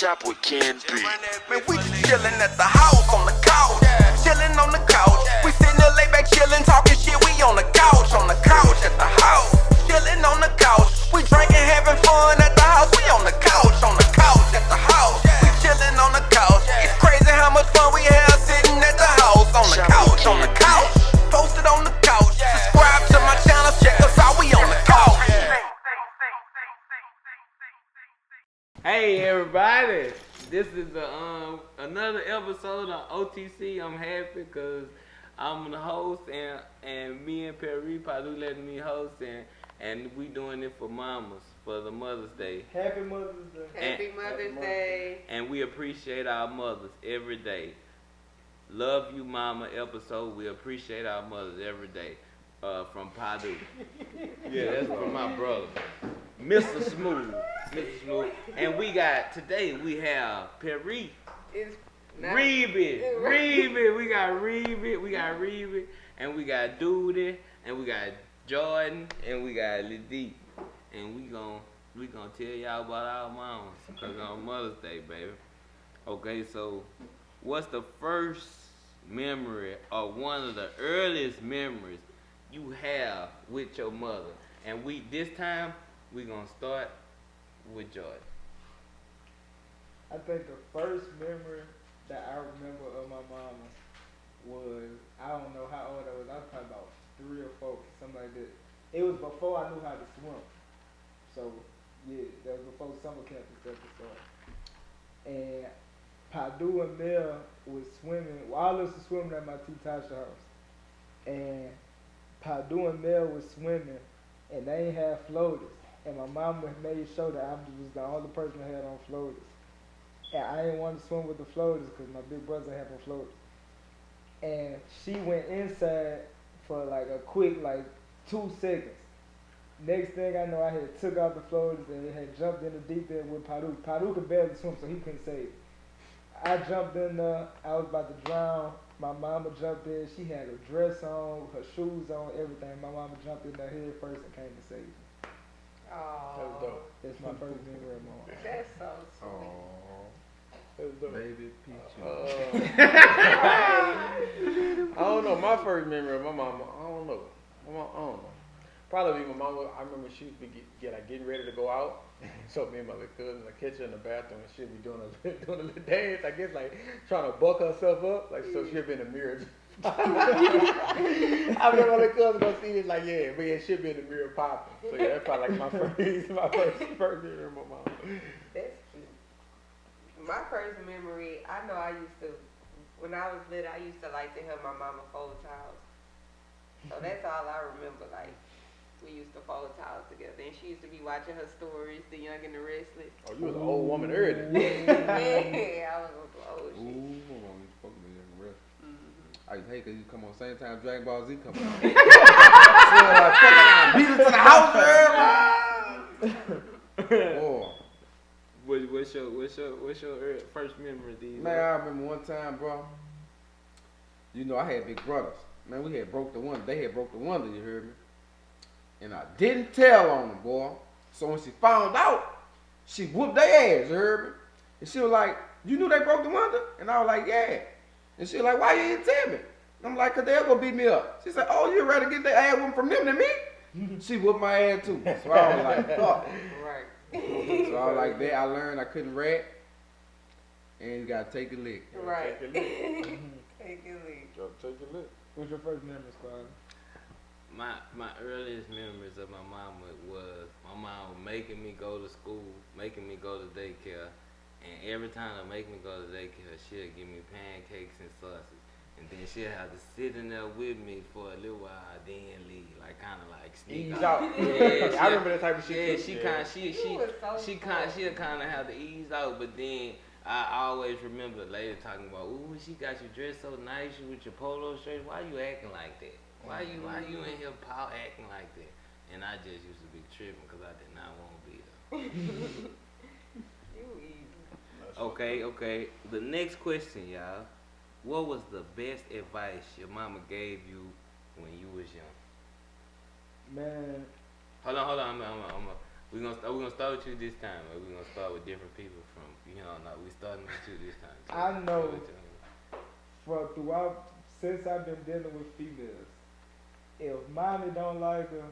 Shop with Ken B. Man, we just chillin' at the house on the couch. Chillin' on the couch. We sittin' there lay back chillin', talking shit. We on the couch at the house. Chillin' on the couch. We drinkin', having fun at the house. We on the couch at the house. We chillin' on the couch. It's crazy how much fun we have sitting at the house on the couch. Posted on the couch. Subscribe to my channel, check us out. We on the couch. Hey everybody, this is another episode of OTC. I'm happy because I'm the host and me and Padu letting me host and we doing it for mamas for the Mother's Day. Happy Mother's Day. Happy Mother's Day. And we appreciate our mothers every day. Love you mama episode. We appreciate our mothers every day. From Padu. Yeah, that's from my brother. Mr. Smooth. And we got, today we have Padu Reebie. We got Reebie, and we got Doodie, and we got Jordan, and we got Doodie. And we gonna tell y'all about our mamas, because on Mother's Day, baby. Okay, so what's the first memory or one of the earliest memories you have with your mother? And this time we gonna start with Jordan. I think the first memory that I remember of my mama was, I don't know how old I was probably about 3 or 4, something like that. It was before I knew how to swim. So yeah, that was before summer camp and stuff started. And Padu and Mel was swimming. Well, all of us was swimming at my T Tasha house. And Padu and Mel was swimming, and they ain't have floaters. And my mama made sure that I was the only person that had on floaters. And I didn't want to swim with the floaters because my big brother had no floaters. And she went inside for like a quick 2 seconds. Next thing I know, I had took out the floaters and had jumped in the deep end with Padu. Padu could barely swim, so he couldn't save it. I jumped in there. I was about to drown. My mama jumped in. She had her dress on, her shoes on, everything. My mama jumped in there head first and came to save me. Oh, That was dope. That's my first memory of my mom. that's so sweet. That was dope. Baby Peach. I don't know. My first memory of my mama, I don't know. I don't know. Probably my mama. I remember she would be getting ready to go out. So me and my little cousin, I catch her in the bathroom and she'd be doing a little dance. I guess trying to buck herself up. So she'd be in the mirror. I remember my little cousin gonna see this but she'd be in the mirror popping. So yeah, that's probably my first memory of my mama. That's cute. My first memory, I know I used to, when I was little, I used to like to help my mama fold towels. So that's all I remember, we used to fold towels together. And she used to be watching her stories, The Young and the Restless. Oh, you was an old woman early. Yeah, I was old shit. Ooh, hold on, you spoke to me in the rest. I hate because you come on same time Dragon Ball Z come on. Beat us to the house, boy. What's your first memory, D? Man, I remember one time, bro. You know, I had big brothers. Man, we had broke the one. They had broke the one. You heard me? And I didn't tell on them, boy. So when she found out, she whooped their ass. You heard me? And she was like, "You knew they broke the window?" And I was like, "Yeah." And she was like, "Why you didn't tell me?" I'm like, "Cause they're gonna beat me up." She said, "Oh, you'd rather get their ass whooped from them than me?" She whooped my ass too. So I was like, "Fuck." Right. So I was like that. I learned I couldn't rap, and you gotta take a lick. Right. Take a lick. Take a leak. Take a lick. What's your first memory, Squad? My earliest memories of my mama was my mom making me go to school, making me go to daycare, and every time they make me go to daycare, she'll give me pancakes and sausage, and then she'll have to sit in there with me for a little while, then leave, kind of sneak Ease out. out. Yeah, I remember that type of shit. Yeah, too. she'll kind of have to ease out, but then I always remember the lady talking about, "Ooh, she got you dressed so nice, you with your polo shirt. Why you acting like that? Why you in here acting like that?" And I just used to be tripping because I did not want to be there. You easy. Okay. The next question, y'all. What was the best advice your mama gave you when you was young? Man, Hold on. We're gonna start with you this time. We're gonna start with different people from starting with you this time. I know since I've been dealing with females, if mommy don't like her,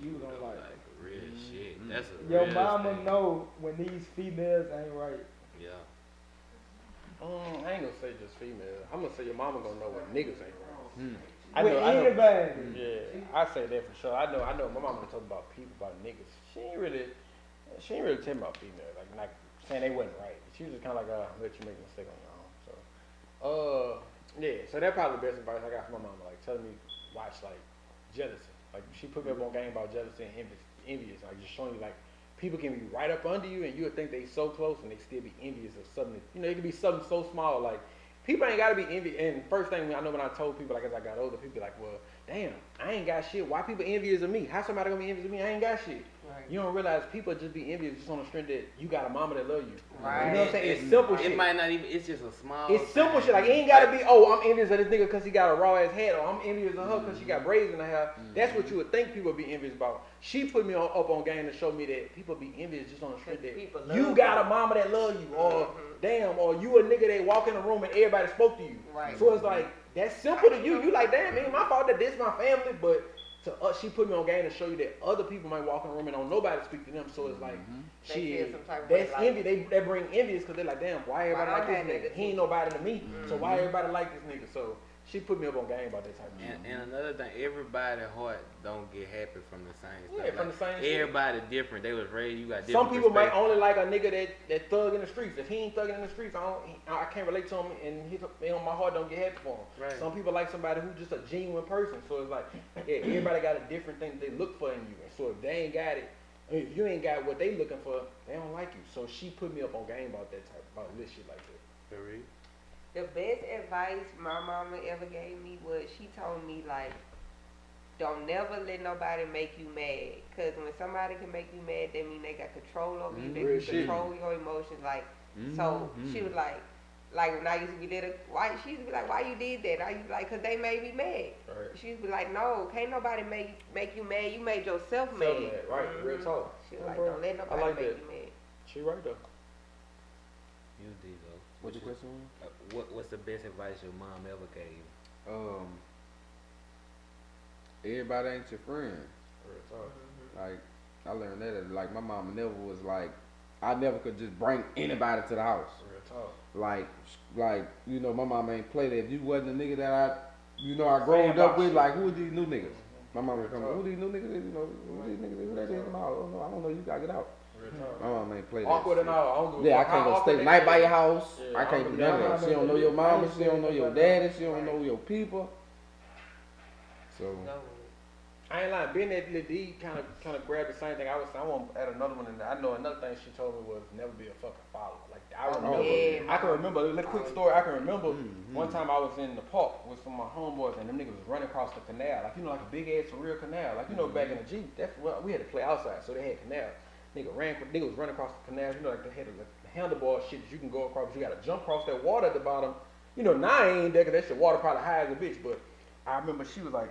you don't like her. Real shit. That's a Your real mama thing. know when these females ain't right. Yeah. I ain't gonna say just female. I'm gonna say your mama gonna know when niggas ain't right. With anybody. Yeah, I say that for sure. I know. My mama talk about people, about niggas. She ain't really tell me about females. Like saying they wasn't right. She was just kind of like, let you make a mistake on your own. So, yeah. So that's probably the best advice I got from my mama. Like telling me watch like jealousy. Like she put me up on game about jealousy and envious. Like just showing you like people can be right up under you and you would think they so close and they still be envious of something. You know, it could be something so small like. People ain't gotta be envious. And first thing I know when I told people, like as I got older, people be like, well, damn, I ain't got shit. Why people envious of me? How somebody gonna be envious of me? I ain't got shit. Right. You don't realize people just be envious just on the strength that you got a mama that love you. Right. You know what I'm saying? It's simple shit. It might not even. It's just a small. It's simple thing. shit. Like it ain't gotta be, oh, I'm envious of this nigga because he got a raw ass head, or I'm envious of her because she got braids in her hair. That's what you would think people would be envious about. She put me up on game to show me that people be envious just on the strength that People love you got a mama that love you, or damn, or you a nigga that walk in the room and everybody spoke to you. Right. So it's like that's simple to you. You like, damn, man, my fault that this my family, but to us, she put me on game to show you that other people might walk in the room and don't nobody speak to them. So it's like, They she, feel some type of way, that's like- envy. They bring envious because they're like, damn, why everybody Why like I this had nigga? that He ain't nobody to me. So why everybody like this nigga? So she put me up on game about that type of shit. And another thing, everybody's heart don't get happy from the same stuff. Yeah, from the same shit. Everybody different. They was raised. You got different. Some people might perspectives. only like a nigga that thug in the streets. If he ain't thugging in the streets, I can't relate to him, and my heart don't get happy for him. Right. Some people like somebody who's just a genuine person. So it's like, yeah, everybody got a different thing they look for in you. And so if they ain't got it, if you ain't got what they looking for, they don't like you. So she put me up on game about this shit like that. For real? The best advice my mama ever gave me was she told me like, don't never let nobody make you mad. Cause when somebody can make you mad, that mean they got control over you. They Real can shit. control your emotions. Like, so she was like when I used to be little, she used to be like, why you did that? I used to be like, cause they made me mad. Right. She used to be like, no, can't nobody make you mad. You made yourself mad. Self-mad, right? Real talk. She was like, bro. don't let I nobody like make that. you mad. She right though. You Digo. What's your question? What's the best advice your mom ever gave you? Everybody ain't your friend. Real talk. Like I learned that. Like my mama never was like, I never could just bring anybody to the house. Real talk. Like you know, my mama ain't play that. If you wasn't the nigga that I growed up with, like who are these new niggas? My mama would come, who these new niggas? You know, who these niggas? Who that is? No, I don't know. You gotta get out. Real talk. My mama ain't play that. Awkward shit. and all. I don't give a Yeah, I fuck can't how go awkward stay they night is. by your house. Yeah, I can't do none of that. She don't know your mama. She don't know your daddy. She don't know your people. So No. I ain't lying. Being that Lil D kind of grabbed the same thing I was saying. I want to add another one in there. I know another thing she told me was never be a fucking follower. Like I remember, yeah. I can remember. A quick story. I can remember one time I was in the park with some of my homeboys and them niggas was running across the canal. Like you know, like a big ass surreal canal. Like you know, back in the Jeep, that's what we had to play outside, so they had canal. Nigga was running across the canal. You know, like they had the handlebar shit that you can go across. But you got to jump across that water at the bottom. You know, now I ain't there 'cause that shit water probably high as a bitch. But I remember she was like.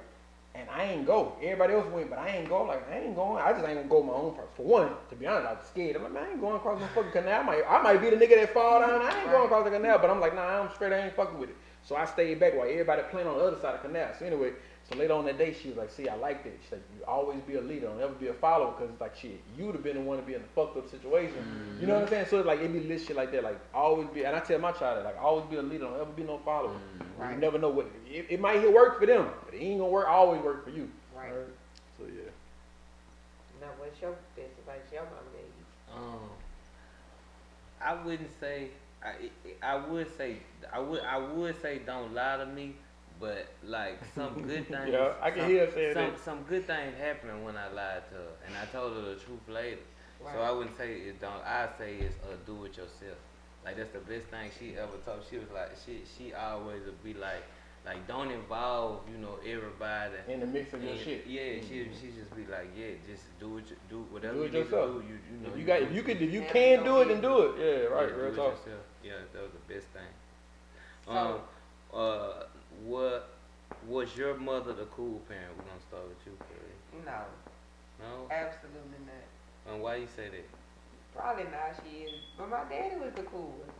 And I ain't go. Everybody else went, but I ain't go. Like I ain't going. I just ain't gonna go my own part. For one, to be honest, I was scared. I'm like, man, I ain't going across no fucking canal. I might be the nigga that fall down. I ain't going across the canal. But I'm like, nah, I'm straight. I ain't fucking with it. So I stayed back while everybody playing on the other side of the canal. So anyway, so later on that day, she was like, see, I like that. She's like, you always be a leader. Don't ever be a follower. Because it's like, shit, you would have been the one to be in a fucked up situation. You know what I'm saying? So it's like, it be lit shit like that. Like, always be, and I tell my child that, like, always be a leader. Don't ever be no follower. You never know what, it might work for them. But it ain't gonna always work for you. Right. So yeah. Now, what's your best advice your mama gave you? I wouldn't say. I would say don't lie to me, but like some good things. Yeah, I can hear her saying that. Some good things happened when I lied to her, and I told her the truth later. Right. So I wouldn't say it don't. I say it's do it yourself. Like that's the best thing she ever told. She was like she always would be like don't involve everybody In the mix of your and, shit. Yeah, she just be like just do whatever Do you it need yourself. to do. You know If you can do it, then do it. Yeah, right. do Real it talk. yourself. Yeah, that was the best thing. So- Was your mother the cool parent? We're gonna start with you, Corey. No, No? absolutely not. And why you say that? Probably not. She is, but my daddy was the cool one.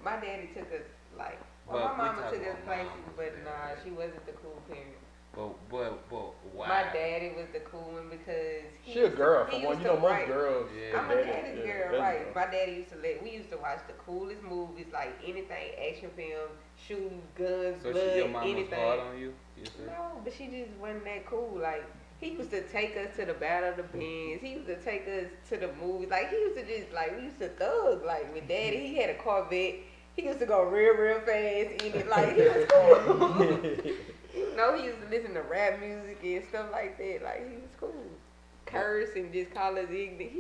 my daddy took us like. But Well, we my mama talk took us about places, mamas, but man. nah, she wasn't the cool parent. But why? My daddy was the cool one because She a girl he for one. used You know, to most write. girls. Yeah. I'm a daddy- daddy's yeah, girl, daddy right? girl. My daddy used to we used to watch the coolest movies, like anything, action films, shooting, guns, So blood, your mama's anything. hard on you? You said? No, but she just wasn't that cool. Like he used to take us to the Battle of the Bands. He used to take us to the movies. Like he used to just like we used to thug. Like with daddy, he had a Corvette. He used to go real fast in it. Like he was cool. You know, he used to listen to rap music and stuff like that. Like he was cool. Curse and just call us ignorant.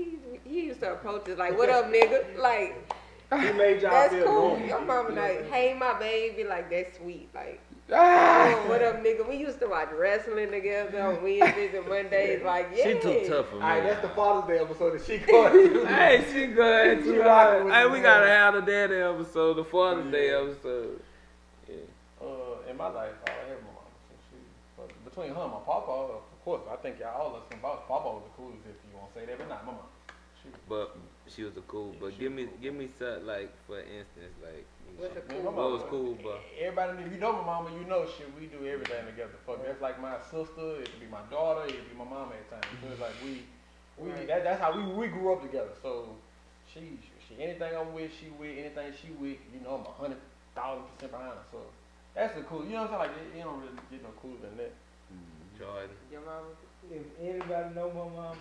He used to approach us like, "What up, nigga?" Like He made y'all that's feel cool. normal. Your mama You know like, what I'm "Hey, my baby," like that's sweet. Like. Ah! Oh, what up, nigga? We used to watch wrestling together on Wednesdays and Mondays. Like, yeah. She too tough for me. Alright, that's the Father's Day episode that she called to. Hey, she good She too. rocking with Hey, the we man. gotta have the daddy episode, the Father's Day Yeah. episode. Yeah. In my life, I have my mama. So but between her and my papa, of course, I think y'all all listen about papa was the coolest if you want to say that, but not my mama. But she was a cool. But give me something like, for instance, like What's a Man, cool? my what was mama- cool, but Everybody, if you know my mama, you know shit. We do everything together. Fuck, that's like my sister. It could be my daughter. It could be my mama at times. So it's like we Right. that's how we grew up together. So she anything I'm with, she with. Anything she with, you know, I'm 100,000% behind her. So that's the cool. You know what I'm saying? Like you don't really get no cooler than that. Jordan. Your mama? If anybody know my mama,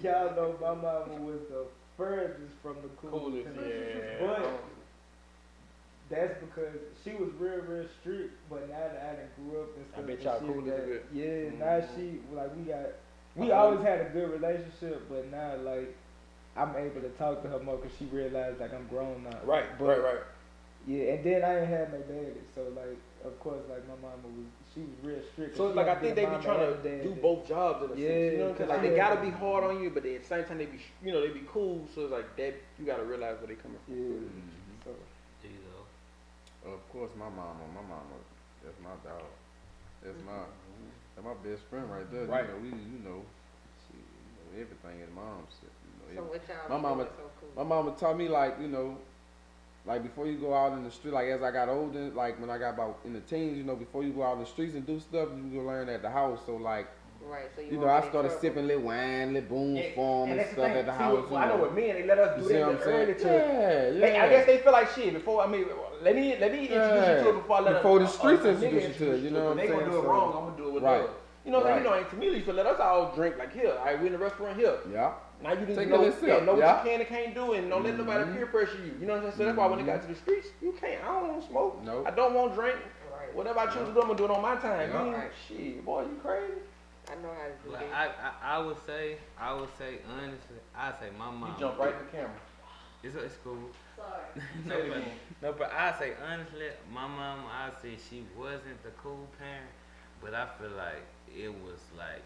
y'all know my mama was the furthest from the Coolest, yeah. But that's because she was real strict. But now that I done grew up and stuff, I bet and y'all she cool a little got- bit. Yeah, Mhm. now we always had a good relationship, but now like I'm able to talk to her more because she realized like I'm grown now. Right, But, right. Yeah, and then I ain't had no daddy, so like of course like my mama she was real strict. So She like I had to think be they a be mama trying and to a do daddy. both jobs in a sense. You know what I'm saying? Like they Yeah. gotta be hard on you, but at the same time they be they be cool. So it's like that you gotta realize where they coming from. Yeah. So Of course, my mama, that's my dog. That's my best friend right there. Right. You know, she, everything is mom's. So what y'all My be mama- doing so cool? My mama taught me like, like before you go out in the street, like as I got older, like when I got about in the teens, before you go out in the streets and do stuff, you go learn at the house. So like, Right, so I won't get in started trouble. sipping little wine, little boom form and that's the stuff thing. at the See, house. I know with men they let us You do see that what I'm early saying? to. Yeah. I guess they feel like shit before. I mean, let me introduce you to it before I let Before the a streets nigga introduce you to it, you know what I'm They saying? gonna do it So- wrong. I'm gonna do it with Right. them. You know what I'm saying? Right. And to me, they used to let us all drink like here. All right, we in the restaurant here. Yeah. Now you Take didn't a know, little sip, know what yeah. you can and can't do, and don't let nobody Mhm. peer pressure you. You know what I'm saying? So that's why when it got to the streets, you can't. I don't want to smoke. Nope. I don't want to drink. Right. Whatever I choose to do, I'm gonna do it on my time. Yeah. You ain't- Right. Shit, boy, you crazy? I know how to do Like, that. I would say honestly, I say my mom. You jump right in the camera. It's cool. Sorry. No, but I say honestly, my mom, I say she wasn't the cool parent, but I feel like it was like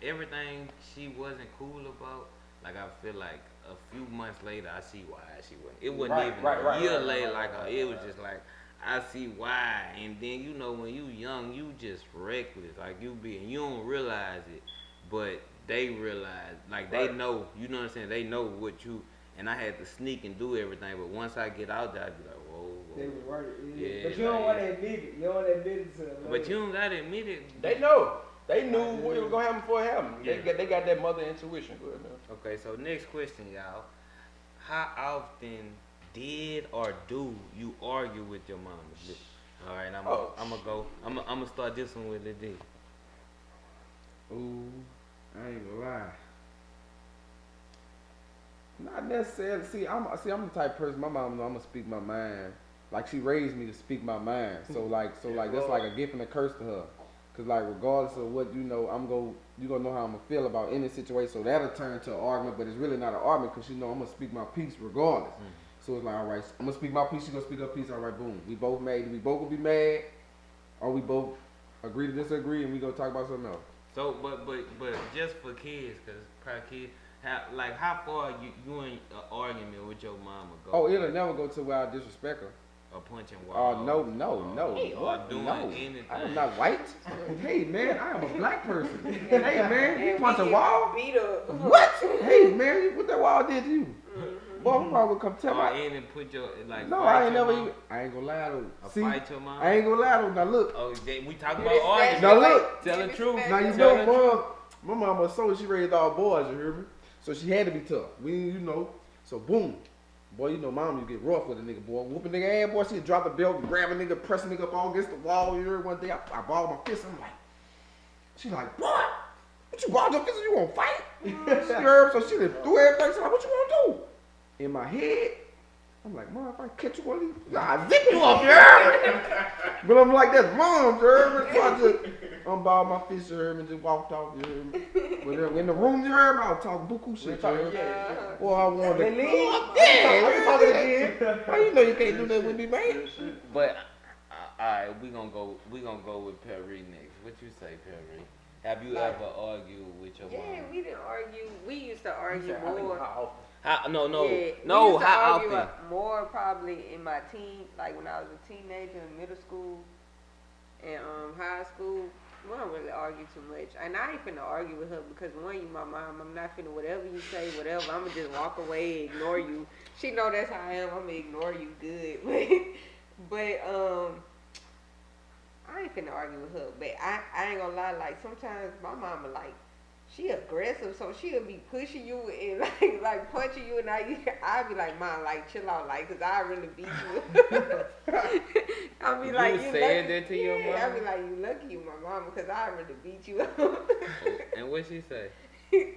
everything she wasn't cool about. Like I feel like a few months later, I see why she wasn't. It wasn't Right, even right, a year right, later. right, Like right, it right, was just like I see why. And then when you young, you just reckless. Like you don't realize it, but they realize. Like they Right. know. You know what I'm saying? They know what you. And I had to sneak and do everything. But once I get out there, I'd be like, whoa. they was right. Yeah. Yeah, But you don't like- want to admit it. You don't want to admit it to them. But you don't gotta admit it. They know. They knew what was gonna happen before it happened. Yeah. They got that mother intuition. Go ahead, man. Okay, so next question, y'all. How often did or do you argue with your mama? All right, I'm gonna start this one with Lil D. Ooh, I ain't gonna lie. Not necessarily. See, I'm the type of person. My mom know I'm gonna speak my mind. Like she raised me to speak my mind. So like that's like a gift and a curse to her. Cause like regardless of what you know know how I'm gonna feel about any situation. So that'll turn to an argument, but it's really not an argument because I'm gonna speak my piece regardless. So it's like, all right, I'm gonna speak my piece. She gonna speak her piece. All right, boom. We both mad. We both gonna be mad, or we both agree to disagree, and we gonna talk about something else. So, but just for kids, cause probably kids, how far you in an argument with your mama go? Oh, it'll never go to where I disrespect her. Or punching Oh, wall. no. Or doing No. anything. I am not white. Hey, man, I am a black person. Hey, man, you And punch we a get wall? Beat up. What? Hey, man, what that wall did to you? Boy, my mom would come tell Or me. in and put your like. No, fight I ain't your never mom? even. I ain't gonna lie though. Or See, fight your mom? I ain't gonna lie though. Now look. Oh, we talking You about arguing. respect Now your look. Tell the truth. Now you Tell know, the truth. mom. My mama was so she raised all boys. You hear me? So she had to be tough. You know. So boom. Boy, you know, mom, you get rough with a nigga, boy. Whoop a nigga ass, boy. She'd drop the belt, grab a nigga, press a nigga up all against the wall. You heard one day, I balled my fist. I'm like, she like, boy, what you balled your fist? You want to fight? She heard, so she done threw everything. She's like, what you want to do? In my head, I'm like, mom, if I catch you one of these, I'll zip you up, you heard me? But I'm like, that's mom, you heard me? So I just unballed my fist, you heard me, just walked off, you heard me? But in the room, you heard me, I was talking buku shit, you heard me? Boy, I wanted to How you know you can't do that with me, man? But alright, we gonna go with Perry next. What you say, Perry? Have you ever argued with your Yeah, mom? we didn't argue. We used to argue more. How How, no, Yeah, we used to how argue often? more probably in my like when I was a teenager in middle school and high school. We don't really argue too much. And I ain't finna argue with her because one, you my mom. I'm not finna whatever you say, whatever. I'ma just walk away, ignore you. She know that's how I am. I'ma ignore you good. but I ain't finna argue with her. But I ain't gonna lie, like sometimes my mama like she aggressive, so she'll be pushing you and like punching you, and I'll be like, mom, like chill out, like, cause I really beat you. I'll be like, you said lucky. that to your mom? I'll be like, you lucky you my mama, cause I really beat you. And what she say?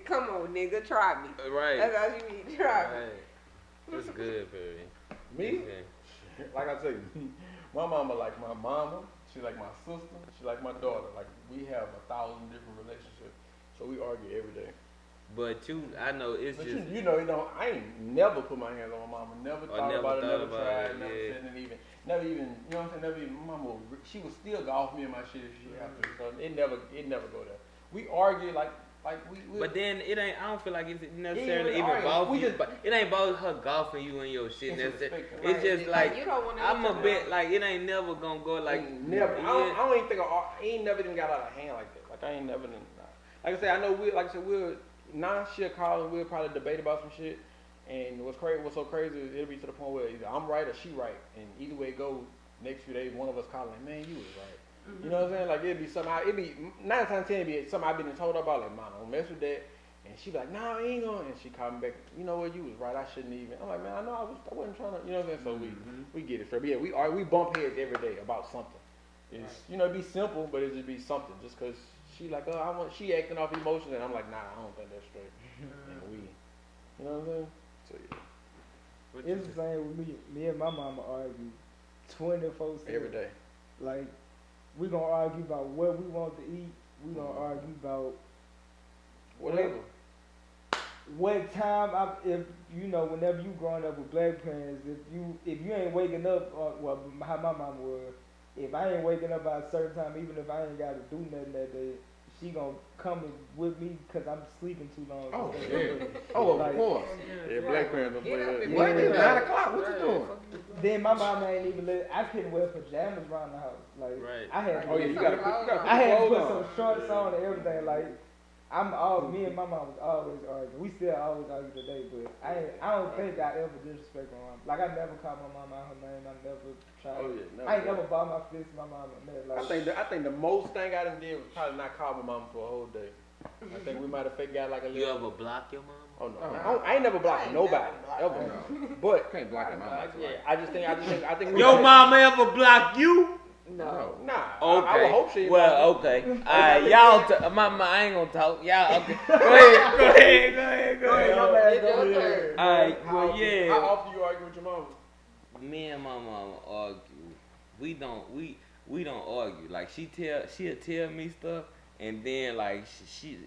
Come on, nigga, try me. Right. That's all you need, try me. Right. That's good, Perry. Me? Okay. Like I said, my mama like my mama. She like my sister. She like my daughter. Like we have 1,000 different relationships. So we argue every day. But I know it's But just you know, I ain't never put my hands on my mama. Never thought never about it. thought Never about tried. it, Never yeah. said it even. Never even. You know what I'm saying? Never even. My mama, she would still go off me and my shit if she had to. So it never go there. We argue like we. But then it ain't. I don't feel like it's necessarily really even argue. about We you. just- But it ain't about her golfing you and your shit. It's Necessarily. respect, It's right. just like You don't wanna I'm hit a your bit mom. like it ain't never gonna go like Never. Yeah. I don't even think. I ain't never even got out of hand like that. Like I ain't never. Like I said, I know we'll now she'll call and we'll probably debate about some shit. And what's so crazy is it'll be to the point where either I'm right or she right, and either way it goes. Next few days, one of us calling, man, you was right. You know what I'm saying? Like it'd be something. It'd be 9 times 10 it'd be something I've been told about. Like, man, don't mess with that. And she be like, nah, I ain't gonna. And she called me back. You know what? You was right. I shouldn't even. I'm like, man, I know I wasn't trying to. You know what I'm saying? So we get it straight. But yeah, we bump heads every day about something. It's it'd be simple, but it just be something. Just cause she like, she acting off emotion, and I'm like, nah, I don't think that's straight. And we, you know what I'm saying? So yeah, It's the same with me. Me and my mama argue 24/7 every day. Like, we gonna argue about what we want to eat. We gonna argue about Whatever. what time. If you know, whenever you growing up with black parents, if you ain't waking up, well, how my mama was, if I ain't waking up by a certain time, even if I ain't got to do nothing that day, she gonna come with me because I'm sleeping too long. Oh, So, yeah. Oh, like, of course. Yeah, black parents don't play Get up that. and What? Yeah. It's 9 o'clock. What you doing? Then my mama ain't even I couldn't wear pajamas around the house. Like, Right. I had Oh yeah, you gotta put I had to clothes put on. some shorts on and everything. Like, me and my mom was always arguing. We still always argue today, but I don't think I ever disrespect my mom. Like, I never called my mom out her name. I never tried. Oh yeah, never. I ain't never bought my fist to my mom and that. Like, I think the most thing I done did was probably not call my mom for a whole day. I think we might have fake got like a You little. ever block your mom? Oh no, I ain't never blocked nobody ever. But Can't block your mama. yeah, I think we Your mama ever block you? No. Nah. Okay. I would hope she. Well, okay. Alright, y'all. I ain't gonna talk. Y'all. Okay. Go ahead. my man It's go your here. turn. Alright. How Well, often- yeah. How often you argue with your mom? Me and my mama argue. We don't argue. Like she'll tell me stuff, and then like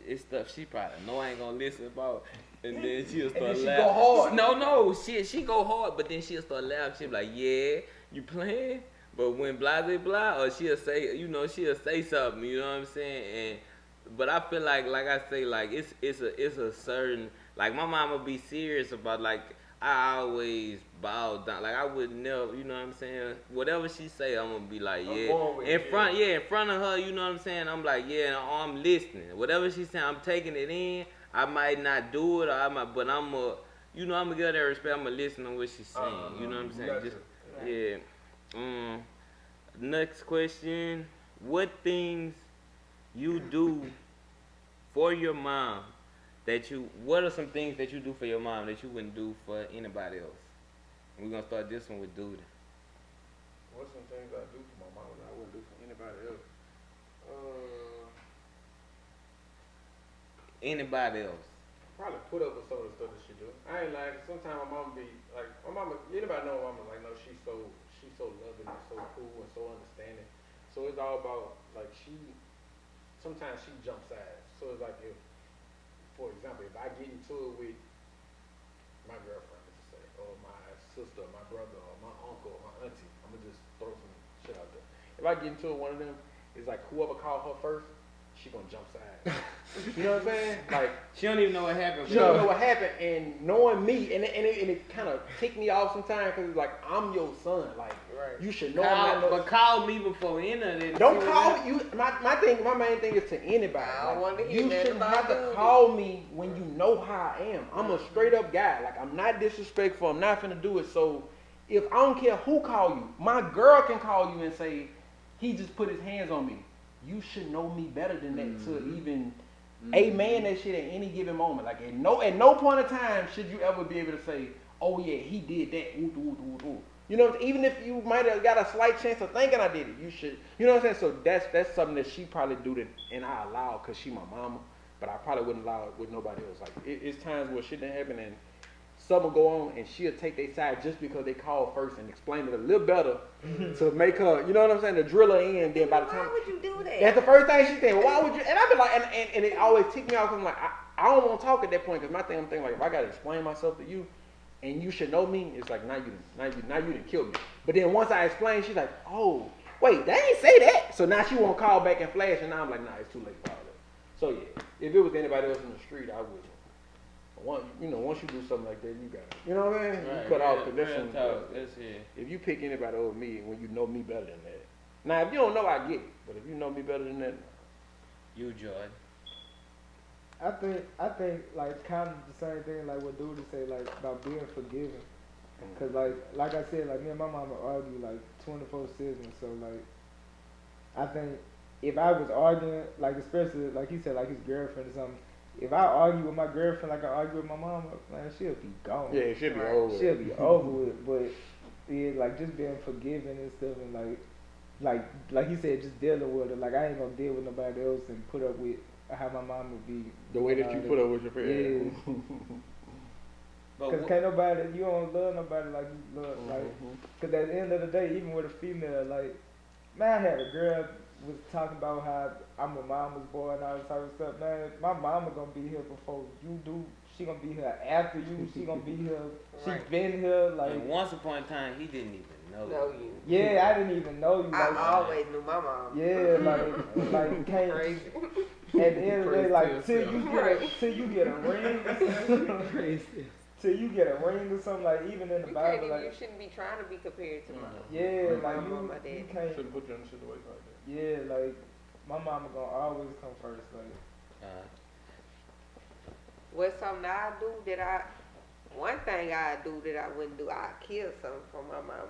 it's stuff she probably know I ain't gonna listen about, and then she'll start then she laughing. go hard. No, she go hard, but then she'll start laughing. She'll be like, yeah, you playing? But when blah blah blah, or she'll say something. You know what I'm saying? But I feel like I say, like it's a certain, like my mama be serious about, like I always bow down. Like I would never, you know what I'm saying? Whatever she say, I'm gonna be like, I'm yeah. going with it, In front of her, you know what I'm saying? I'm like, yeah, I'm listening. Whatever she saying, I'm taking it in. I might not do it, but I'm you know, I'm gonna give her that respect. I'm gonna listen to what she's saying. You know what I'm saying? Gotcha. Just, yeah. Next question. What things you do for your mom what are some things that you do for your mom that you wouldn't do for anybody else? And we're gonna start this one with Doodie. What's some things I do for my mom that I wouldn't do for anybody else? Anybody else? Probably put up with some of the stuff that she do. I ain't like. Sometimes my mama be like, my mama. Anybody know my mama? Like, no, she's so loving and so cool and so understanding. So it's all about like sometimes she jumps sides. So it's like if, for example, if I get into it with my girlfriend, let's say, or my sister, my brother, or my uncle, or my auntie, I'm gonna just throw some shit out there. If I get into it with one of them, it's like whoever called her first, she gonna jump sides. You know what I'm saying? Like She don't even know what happened. she don't know what happened, and knowing me, and it kind of ticked me off sometimes because it's like I'm your son, like you should know. But call me before any of this. Don't call you. My main thing is to anybody. I don't want to hear you nothing shouldn't about have to Doodie. call me when you know how I am. I'm a straight up guy. Like I'm not disrespectful. I'm not finna do it. So if I don't care who call you, my girl can call you and say he just put his hands on me. You should know me better than that to even amen that shit at any given moment. Like at no point in time should you ever be able to say, oh yeah, he did that. Ooh, ooh, ooh, ooh. You know, even if you might have got a slight chance of thinking I did it, you should. You know what I'm saying? So that's something that she probably do that, and I allow because she my mama, but I probably wouldn't allow it with nobody else. Like it's times where shit didn't happen and something go on, and she'll take their side just because they called first and explain it a little better to make her, you know what I'm saying, to drill her in. Then by the time Why would you do that? that's the first thing she said. Well, why would you? And I be like, and it always ticked me off. Cause I'm like, I don't want to talk at that point because I'm thinking like, if I gotta explain myself to you, and you should know me, it's like now you didn't kill me. But then once I explain, she's like, oh, wait, they ain't say that. So now she won't call back and flash, and now I'm like, nah, it's too late for all that. So yeah, if it was anybody else in the street, I wouldn't. Once you do something like that, you got it. You know what I mean? Right, you cut off real because talk. That's it. if you pick anybody over me when you know me better than that. Now, if you don't know, I get it. But if you know me better than that, You, Jordan. I think like kind of the same thing like what Doodie say like about being forgiving. Cause like I said, like me and my mama argue like 24/7. So like I think if I was arguing, like especially like he said, like his girlfriend or something, if I argue with my girlfriend like I argue with my mama, man, she'll be gone. yeah, it should be over. She'll be over with. But yeah, like just being forgiving and stuff, and like he said, just dealing with her. Like I ain't gonna deal with nobody else and put up with how my mom would be. The way that you put up with your parents. Yeah. But Cause can't nobody, you don't love nobody like you love, like, cause at the end of the day, even with a female, like, man, I had a girl was talking about how I'm a mama's boy and all this type of stuff, man, my mama gonna be here before you do, she gonna be here after you, she gonna be here, she Right. been here, like, and once upon a time, he didn't even know. know you. yeah, I didn't even know you, like, I always knew my mom. yeah, like, you can't, Crazy. at the end of the day, like, till Right. you get a ring, Crazy. till you get a ring or something, like, even in the You, Bible, you like, shouldn't be trying to be compared to mom. yeah, My like, mom, my you dad. can't, Shouldn't put you in a situation like that. yeah, like, my mama gonna always come first, like, What's something I do one thing I do that I wouldn't do, I kill something for my mama.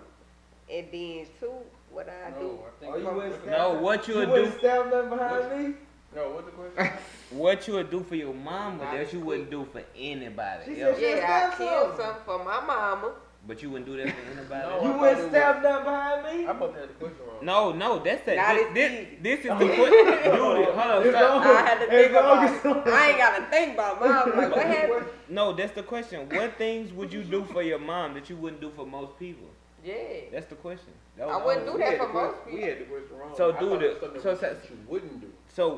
And then two, what I do. oh, you wouldn't stab, No, what you you would wouldn't do? stab nothing behind me? No, what's the question? What you would do for your mama that you wouldn't do for anybody She else? said she- Yeah, I stab kill something. something for my mama. But you wouldn't do that for anybody No, else? You I wouldn't thought it stab nothing behind me? I must have the question wrong. No, that's that. Not as This easy. is the question. Dude, hold on, It's stop. I had to think As long about as- it. I ain't got to think about mom. Like, what happened? No, that's the question. What things would you do for your mom that you wouldn't do for most people? Yeah. That's the question. I wouldn't do that for most We people. had the question wrong. So I do thought the- it was something so that you wouldn't do. So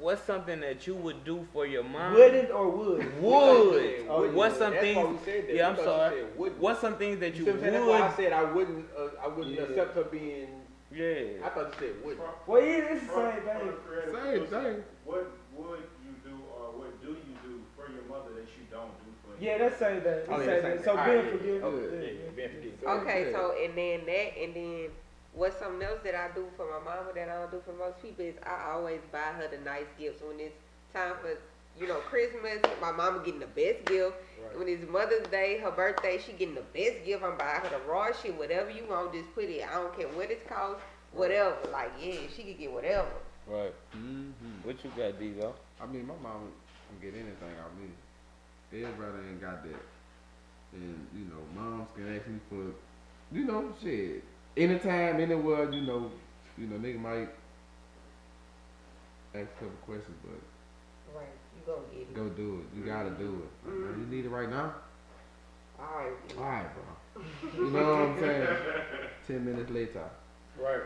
what's something that you would do for your mom? Wouldn't or would? Would. Oh, What's yeah. some That's things? why we said that. Yeah, We I'm thought sorry. you said wouldn't. What's some things that You you see what I'm saying? That's why I would? said I wouldn't Yeah. accept her being. Yeah. I thought you said wouldn't. Well, yeah, it's the same thing. Same thing. What would you do or what do you do for your mother that you don't do for Yeah, that's the same thing. Oh, That's yeah, the same same thing. thing. So All being right, forgiving. yeah, yeah. being forgiving. Okay, so and then what's something else that I do for my mama that I don't do for most people is I always buy her the nice gifts when it's time for Christmas, my mama getting the best gift. Right. When it's Mother's Day, her birthday, she getting the best gift. I'm buying her the raw shit, whatever you want, just put it. I don't care what it's cost, whatever. Like, yeah, she could get whatever. Right. Mm-hmm. What you got, D-Go? I mean, my mom can get anything out of me. Everybody ain't got that. And, moms can ask me for, shit. Anytime, anywhere, nigga might ask a couple questions, but Right, you gonna get it. go do it. You gotta do it. Man, you need it right now? Alright. Alright, bro. You know what I'm saying? 10 minutes later. Right.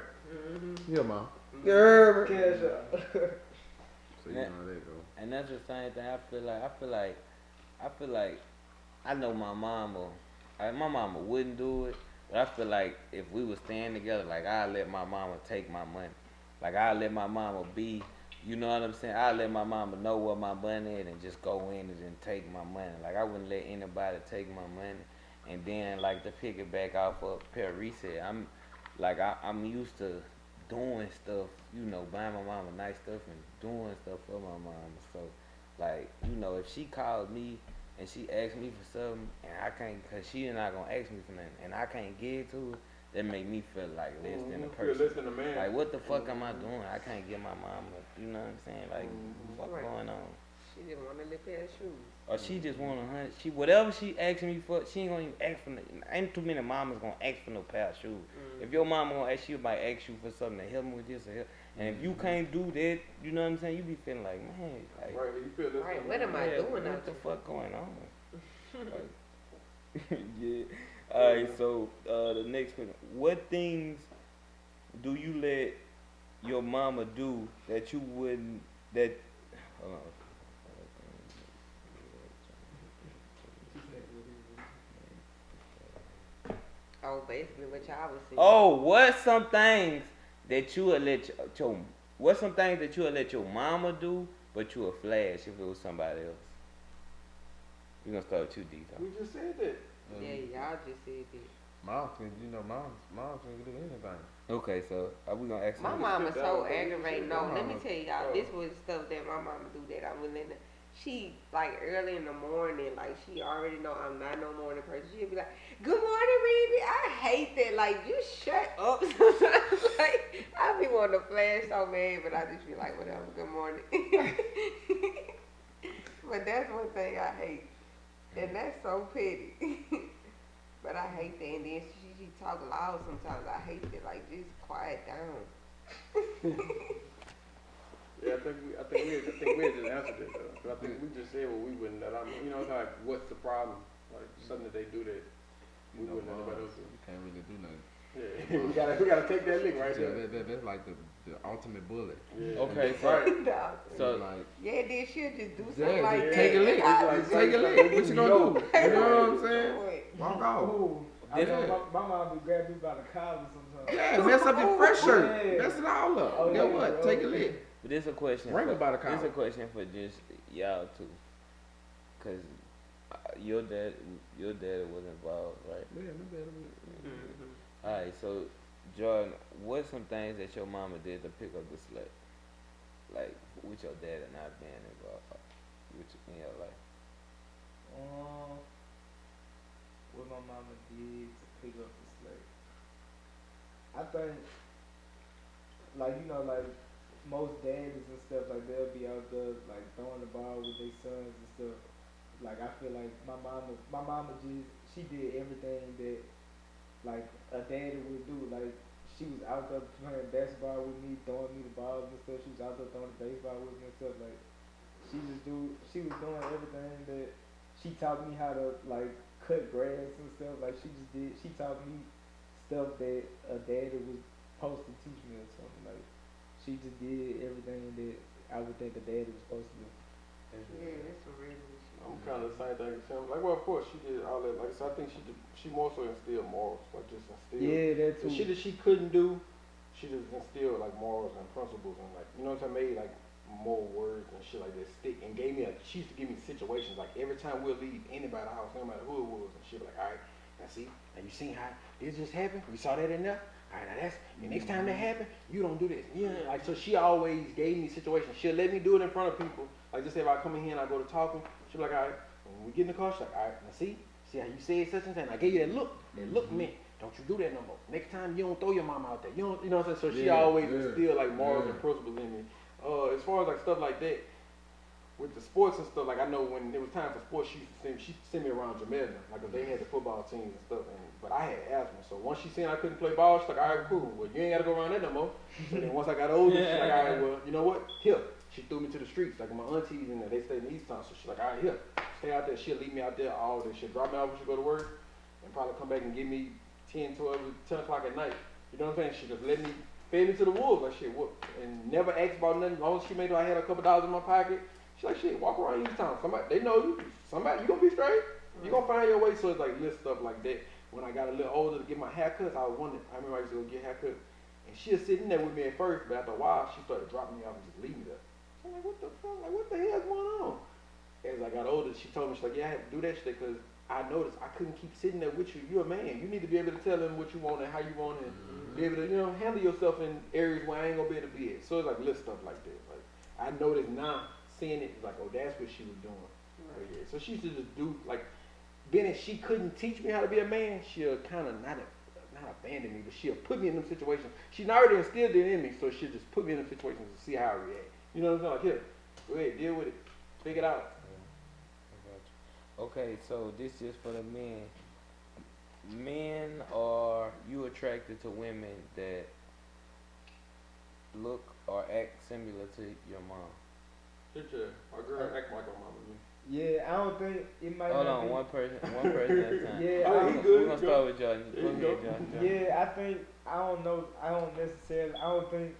Yeah, mom. Cash out. So you know how that go. And that's the same thing. I feel like I know my mama. My mama wouldn't do it, but I feel like if we was staying together, like I'd let my mama take my money. Like I'd let my mama be. You know what I'm saying? I'd let my mama know where my money is and just go in it and take my money. Like I wouldn't let anybody take my money. And then like to pick it back off of Perry said, I'm used to doing stuff, buying my mama nice stuff and doing stuff for my mama. So like, if she called me and she asked me for something and I can't, cause she not gonna ask me for nothing and I can't give it to her, that make me feel like less than a person. Feel less than a man. Like, what the fuck am I doing? I can't get my mama, you know what I'm saying? Like, what's Right. going on? She just want a little pair of shoes. Or she just want whatever she asking me for, she ain't gonna even ask for nothing. Ain't too many mamas gonna ask for no pair of shoes. If your mama gonna ask you, might ask you for something to help me with this or help. And if you can't do that, you know what I'm saying? You be feeling like, man, like, Right, you feel less Right, than a what man. am I doing what out the there? fuck going on? Like, yeah. Alright, so the next question. What things do you let your mama do that you wouldn't, hold on. Oh, basically what y'all was saying. Oh, what's some things that you would let what's some things that you would let your mama do, but you would flash if it was somebody else? We're gonna start with you, D-Top. We just said that. Yeah, y'all just said that. Mom can, mom can do anything. Okay, so are we gonna ask My him? mama's sit so down, aggravating. sit No, down. let me tell y'all, this was stuff that my mama do that I was in the. She, like, early in the morning, like, she already know I'm not no morning person. She'll be like, good morning, Reebie. I hate that. Like, you shut up. Like, I be wanting to flash so bad, but I just be like, whatever, good morning. But that's one thing I hate. And that's so petty. But I hate that. And then she talk loud sometimes. I hate that. Like, just quiet down. Yeah, I think we had just answered it though. 'Cause I think we just said what we wouldn't let. It's like, what's the problem? Like something that they do that we wouldn't let anybody else do. You can't really do nothing. Yeah, we gotta take that lick right Yeah, there. that's like the ultimate bullet. Yeah. Okay, so Right. So- like, Yeah, then she'll just do something yeah, like just that. take a lick. I- Just take a lick. What you gonna do? You know what I'm saying? Walk off. Ooh, I know my mom be grabbing me by the collar sometimes. Yeah, mess up your fresh shirt. Yeah. Mess it all up. Oh, Get yeah, what? bro. Take a lick. but this a question. Ring about a This collar. a question for just y'all too, cause your dad was involved, right? Yeah, no better. Mhm. All right, so Jordan, what's some things that your mama did to pick up the slack, like with your dad and not being involved in your life? What my mama did to pick up the slack. I think, like, like most daddies and stuff, like they'll be out there like throwing the ball with their sons and stuff. Like I feel like my mama she did everything that like a daddy would do. Like she was out there playing basketball with me, throwing me the balls and stuff. She was out there throwing the baseball with me and stuff. Like she was doing everything that she taught me how to like cut grass and stuff. Like she taught me stuff that a daddy was supposed to teach me or something. Like she just did everything that I would think a daddy was supposed to do. Yeah, that's some real shit. I'm kind of the same thing as him. Like, well, of course she did all that. Like, so I think she more so instilled morals, like just instilled. Yeah, that The too. shit that she couldn't do, she just instilled like morals and principles and like, you know what I'm saying, made like more words and shit like that stick and gave me she used to give me situations like every time we'll leave anybody's house, no matter who it was and shit, like, all right, now see, now you seen how this just happened? We saw that in there? all right, now that's the next time that happen, you don't do this. Yeah, like so she always gave me situations. She'll let me do it in front of people. Like just say if I come in here and I go to talking, she'll be like, all right, when we get in the car, she's like, all right, now see how you said such and such. And I gave you that look. That look meant, don't you do that no more. Next time you don't throw your mama out there. You don't, you know what I'm saying? So she always instilled like morals and principles in me. As far as like stuff like that, with the sports and stuff, like I know when it was time for sports, she sent me around Jamaica, like if they had the football teams and stuff. But I had asthma, so once she seen I couldn't play ball, she's like, all right, cool. Well, you ain't gotta go around that no more. So then once I got older, she's like, all right, well, you know what? Here. She threw me to the streets, like my aunties and they stayed in East Town, so she's like, all right, here, stay out there. She'll leave me out there all day. She'll drop me off when she go to work, and probably come back and give me 10 o'clock at night. You know what I'm saying? She just let me fed me to the wolves, like shit, whoop, and never asked about nothing. As long as she made sure I had a couple dollars in my pocket. She's like, shit, walk around East Town. Somebody, they know you. Somebody, you gonna be straight. You gonna find your way. So it's like little stuff like that. When I got a little older to get my haircuts, I remember I used to go get haircuts, and she was sitting there with me at first, but after a while, she started dropping me off and just leaving me there. I'm like, what the fuck? Like, what the hell's going on? As I got older, she told me, she's like, yeah, I had to do that shit because I noticed I couldn't keep sitting there with you. You're a man. You need to be able to tell them what you want and how you want it, and be able to, you know, handle yourself in areas where I ain't gonna be able to be at. So it's like little stuff like that. Like I noticed now, seeing it, like, oh, that's what she was doing. Right. Yeah. So she used to just do like, being that she couldn't teach me how to be a man, she'll kind of not abandon me, but she'll put me in them situations. She's already instilled it in me, so she'll just put me in them situations to see how I react. You know what I'm saying? Like, here, go ahead, deal with it, figure it out. Okay, so this is for the men. Men, are you attracted to women that look or act similar to your mom? Sure. Our girl act like my mama. Yeah, I don't think it might. Hold not on, be. one person at a time. Yeah, we're gonna start with Jordan. Go ahead, Jordan. Yeah, I think I don't know. I don't think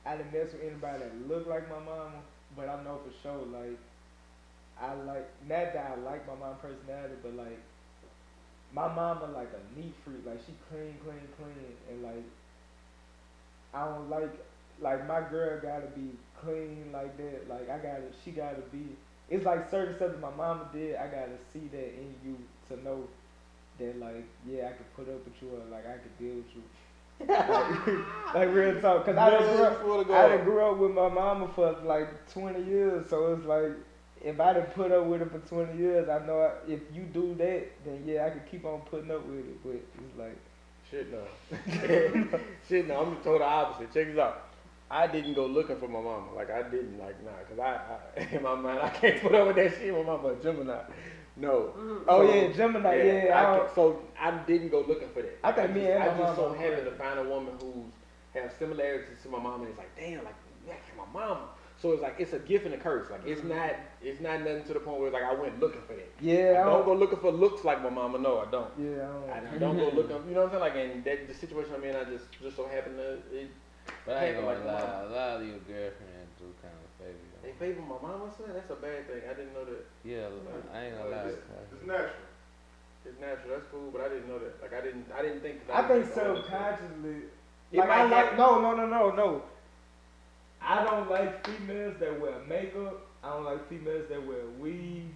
I done mess with anybody that look like my mama, but I know for sure like I like not that I like my mom's personality, but like my mama like a neat freak. Like she clean, and like I don't like my girl gotta be clean like that. Like she gotta be. It's like certain stuff that my mama did. I gotta see that in you to know that like yeah I could put up with you or like I could deal with you. like real talk. Cause I done grew up with my mama for like 20 years, so it's like if I done put up with her for 20 years, I know if you do that, then yeah I could keep on putting up with it. But it's like shit no. Shit no. I'm the total opposite. Check this out. I didn't go looking for my mama. Like I didn't cause I in my mind I can't put up with that shit. My mama a Gemini. No. Oh yeah, Gemini. Yeah. So I didn't go looking for that. I think me and my mama. I just so happen to find a woman who has similarities to my mama, and it's like damn, like that's my mama. So it's like it's a gift and a curse. Like it's not nothing to the point where it's like I went looking for that. Yeah. I don't go looking for looks like my mama. No, I don't. Yeah. I don't go looking. You know what I'm saying? Like in the situation I'm in, I just so happen to. But I ain't gonna lie, a lot of your girlfriends do kind of favor you. They favor my mama, son? That's a bad thing. I didn't know that. Yeah, I ain't gonna lie. It's natural. It's natural. That's cool, but I didn't know that. Like I didn't think. I think subconsciously. Like I like no. I don't like females that wear makeup. I don't like females that wear weave.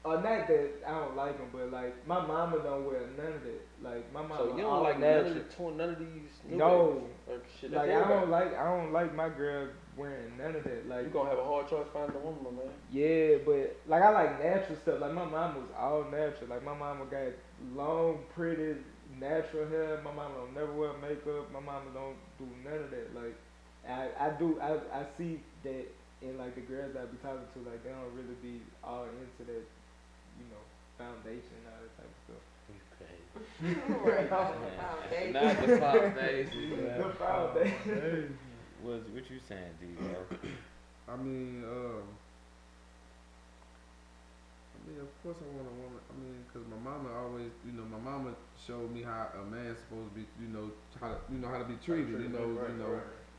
Or not that I don't like them, but like my mama don't wear none of that. Like my mama. So you don't like none of these? No. Like, shit, like I don't like my girl wearing none of that. Like you gonna have a hard choice finding a woman, man. Yeah, but like I like natural stuff. Like my mama was all natural. Like my mama got long, pretty, natural hair. My mama don't never wear makeup. My mama don't do none of that. Like I see that in like the girls that I be talking to. Like they don't really be all into that. You know, foundation, all that type of stuff. Right, foundation. Not the foundation. The foundation. What you saying, D? I mean, of course I want a woman. I mean, cause my mama always, my mama showed me how a man's supposed to be, how to be treated.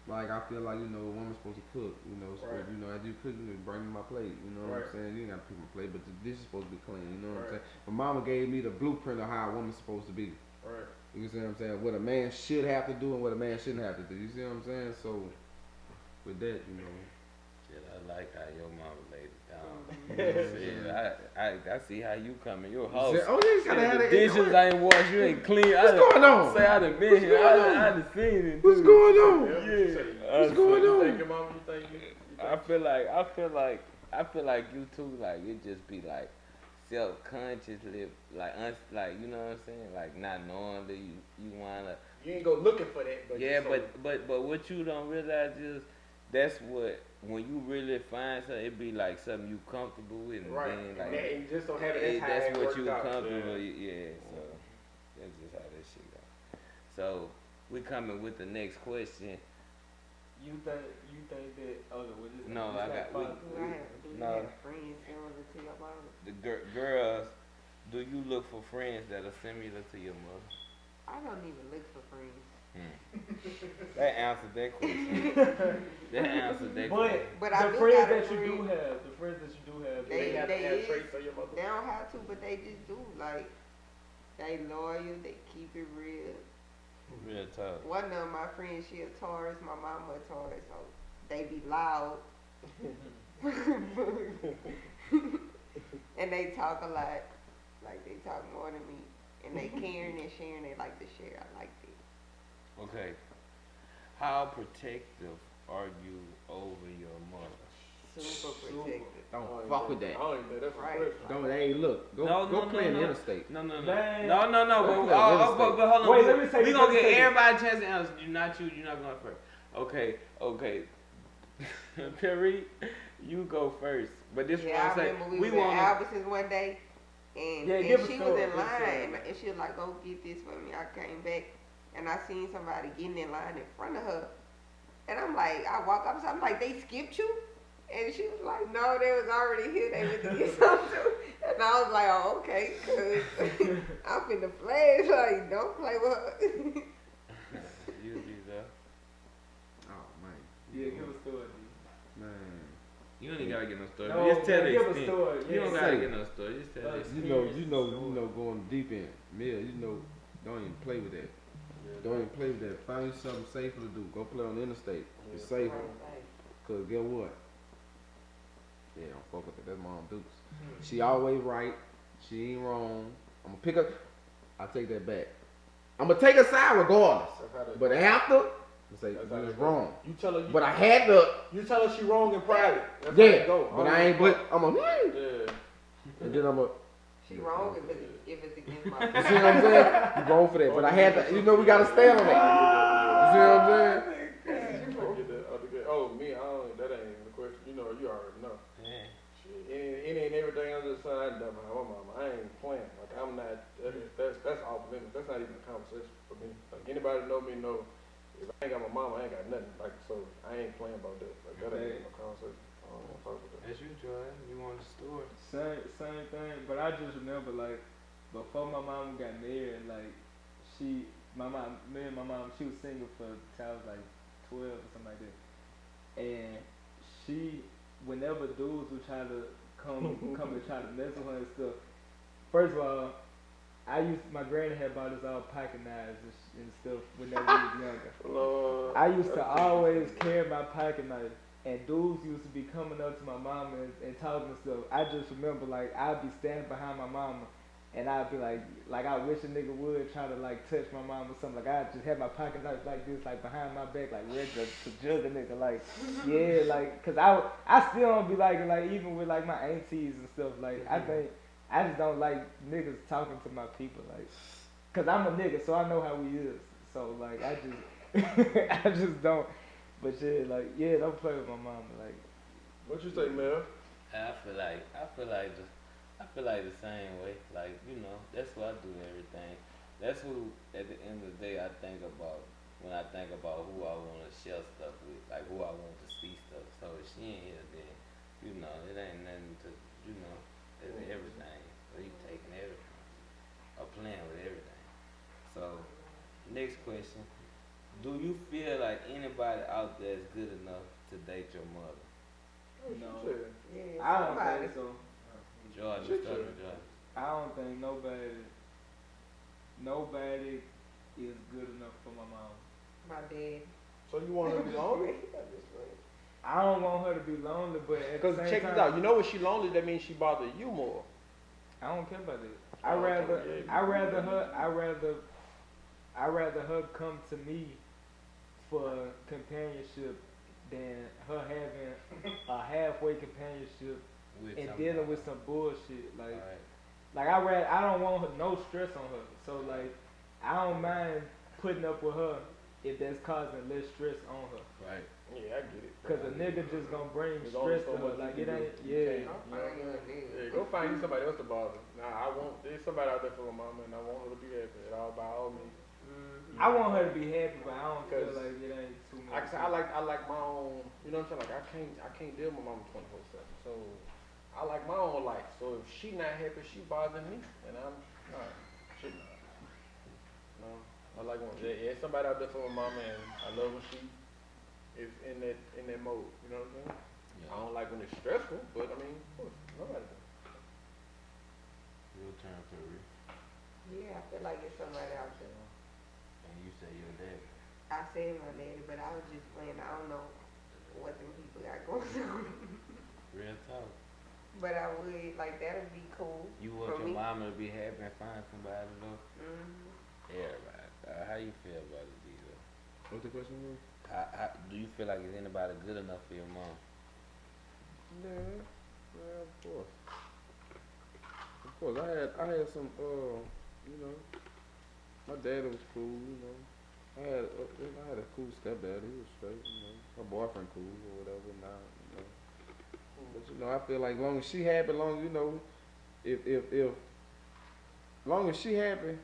Like I feel like a woman's supposed to cook. As you cook, bring me my plate. You know what I'm saying? You ain't gotta pick my plate, but the dish is supposed to be clean. You know what I'm saying? My mama gave me the blueprint of how a woman's supposed to be. Right. You see what I'm saying? What a man should have to do and what a man shouldn't have to do. You see what I'm saying? So with that, Shit, I like how your mama laid it down. Shit, I see how you coming. Your house. Oh, yeah, you gotta have The that. dishes I ain't washed. You ain't clean. What's going on? Say I done been here. I done seen it. What's too. going on? Yeah. What's going You on? think your mama? You think you I feel like you too. Like it just be like self-consciously, like you know what I'm saying, like not knowing that you wanna. You ain't go looking for that. But Yeah, you saw but what you don't realize is that's what when you really find something, it be like something you comfortable with, and right. then like And you just don't have it. that's how it what you worked out. comfortable. Yeah, so that's just how that shit go. So we coming with the next question. You think that? Oh, what is it? No, It's I like got- we- fun. Do you No. have friends similar to your mama? The girls, do you look for friends that are similar to your mother? I don't even look for friends. That answered that question. That answered that But question. But I the do friends got a that you friend. do have, the friends that you do have, They have to have is. traits of your mother. They don't have to, but they just do. Like, they loyal, they keep it real. Real tough. One of my friends, she a Taurus, my mama a Taurus, so they be loud. And they talk a lot. Like, they talk more than me. And they caring and sharing, they like to share. I like that. Okay. How protective are you over your mother? Super protected. Don't fuck with that. I don't even think that's a Right. question. Don't. Hey, look. Go play in the interstate. No. Man. No. Don't But, play but hold on. Wait, let me say we this, gonna let me get say everybody a chance to answer. You're not going first. Okay. Perry, you go first. But this Yeah, I one say remember we we was want at Albertsons one day, and, Yeah, and give a she story, was in give a story. line, and she was like, "Go get this for me." I came back, and I seen somebody getting in line in front of her, and I'm like, I walk up, so I'm like, "They skipped you?" And she was like, "No, they was already here. They went to get something too." And I was like, "Oh, okay, cause I'm in the flash. Like, don't play with her." you be there. Oh man. Yeah, give a story. Man. You ain't gotta get no story. No, Just tell man, the give a extent. story. You Yeah, don't say gotta it. get no story. Just tell the Like, extent. You know, going deep in. Mill, don't even play with that. Don't even play with that. Find you something safer to do. Go play on the interstate. It's safer. Cause get what? Yeah, don't fuck with it. That's Mom Dukes. She always right. She ain't wrong. I'm gonna pick up. I take that back. I'm gonna take her side regardless. That's how they But after, I'm say That's you how was they go. wrong. You tell her. But I had to. You tell her she wrong in private. That's how Yeah. it go. But I ain't. But I'm a. Yeah. And then I'm a. She wrong if it's against my. You see what I'm saying? You wrong for that. But I had to. You know we gotta stand on that. You see what I'm saying? Oh, me, I don't, that ain't even the question. You know, you already know. Yeah. Shit, any and everything under the sun, I done behind my mama. I ain't playing. Like, I'm not, that's off limits. That's not even a conversation for me. Like, anybody know me know, if I ain't got my mama, I ain't got nothing. Like, so I ain't playing about that. Like, that ain't even a conversation. I don't want to talk about that. That's you, Jordan. You want the story? Same thing, but I just remember like before my mom got married, like me and my mom, she was single till I was like 12 or something like that, and whenever dudes would try to come and try to mess with her and stuff, first of all, my granny had bought us all pocket knives and stuff whenever we was younger. Lord, I used to always carry my pocket knife, and dudes used to be coming up to my mama and talking and stuff. I just remember, like, I'd be standing behind my mama, and I'd be like I wish a nigga would try to, like, touch my mom or something. Like, I'd just have my pocket knife like this, like, behind my back, like, ready to jug a nigga. Like, yeah, like, because I still don't be like it, like, even with, like, my aunties and stuff. Like, I just don't like niggas talking to my people, like, because I'm a nigga, so I know how we is. So, like, I just don't. But yeah, like, yeah, don't play with my mama. Like, what you say, Mel? I feel like the same way. Like, you know, that's what I do everything. That's who, at the end of the day, I think about when I think about who I want to share stuff with, like who I want to see stuff. So if she ain't here, then, you know, it ain't nothing to, you know, it's everything. So you taking everything or playing with everything. So, next question. Do you feel like anybody out there is good enough to date your mother? no, Yeah, I don't somebody. think so. Jordan, Shit, start sure. with Jordan. I don't think nobody is good enough for my mom. My dad. So you want her to be hungry? I don't want her to be lonely, but at the Because same check time, this out. You know when she lonely, that means she bothers you more. I don't care about it. Oh, I rather her come to me for companionship than her having a halfway companionship With and somebody. dealing with some bullshit. Like, Alright. like I don't want her, no stress on her. So like, I don't mind putting up with her if that's causing less stress on her. Right. Yeah, I get it. Cause a nigga just gonna bring There's only stress so to her. much Like you it can ain't. do. Yeah. You know, yeah, go find you somebody else to bother. Nah, I want. There's somebody out there for my mama, and I want her to be happy. At all, by all means. I want her to be happy, but I don't feel 'Cause like it ain't too much. Like I said, I like my own. You know what I'm saying? Like I can't deal with my mama 24/7. So I like my own life. So if she not happy, she bothering me, and I'm not. Shit, no. I like when yeah, somebody out there for my mama, and I love when she is in that mode. You know what I'm saying? Yeah. I don't like when it's stressful, but I mean, of course, nobody does. Your turn, Curry. Yeah, I feel like it's somebody out there. And you say your dad. I said my daddy, but I was just playing. I don't know what them people got going on. Real talk. But I would, like, that'd be cool. You for want your me. mama to be happy and find somebody though? Mm-hmm. Everybody. How you feel about it, Dito? What's the question was? How do you feel like is anybody good enough for your mom? Yeah, of course. Of course, I had some, you know, my dad was cool, you know. I had a cool stepdad, he was straight, you know. My boyfriend cool or whatever now, you know. But you know, I feel like long as she happy, long as you know, if long as she happy,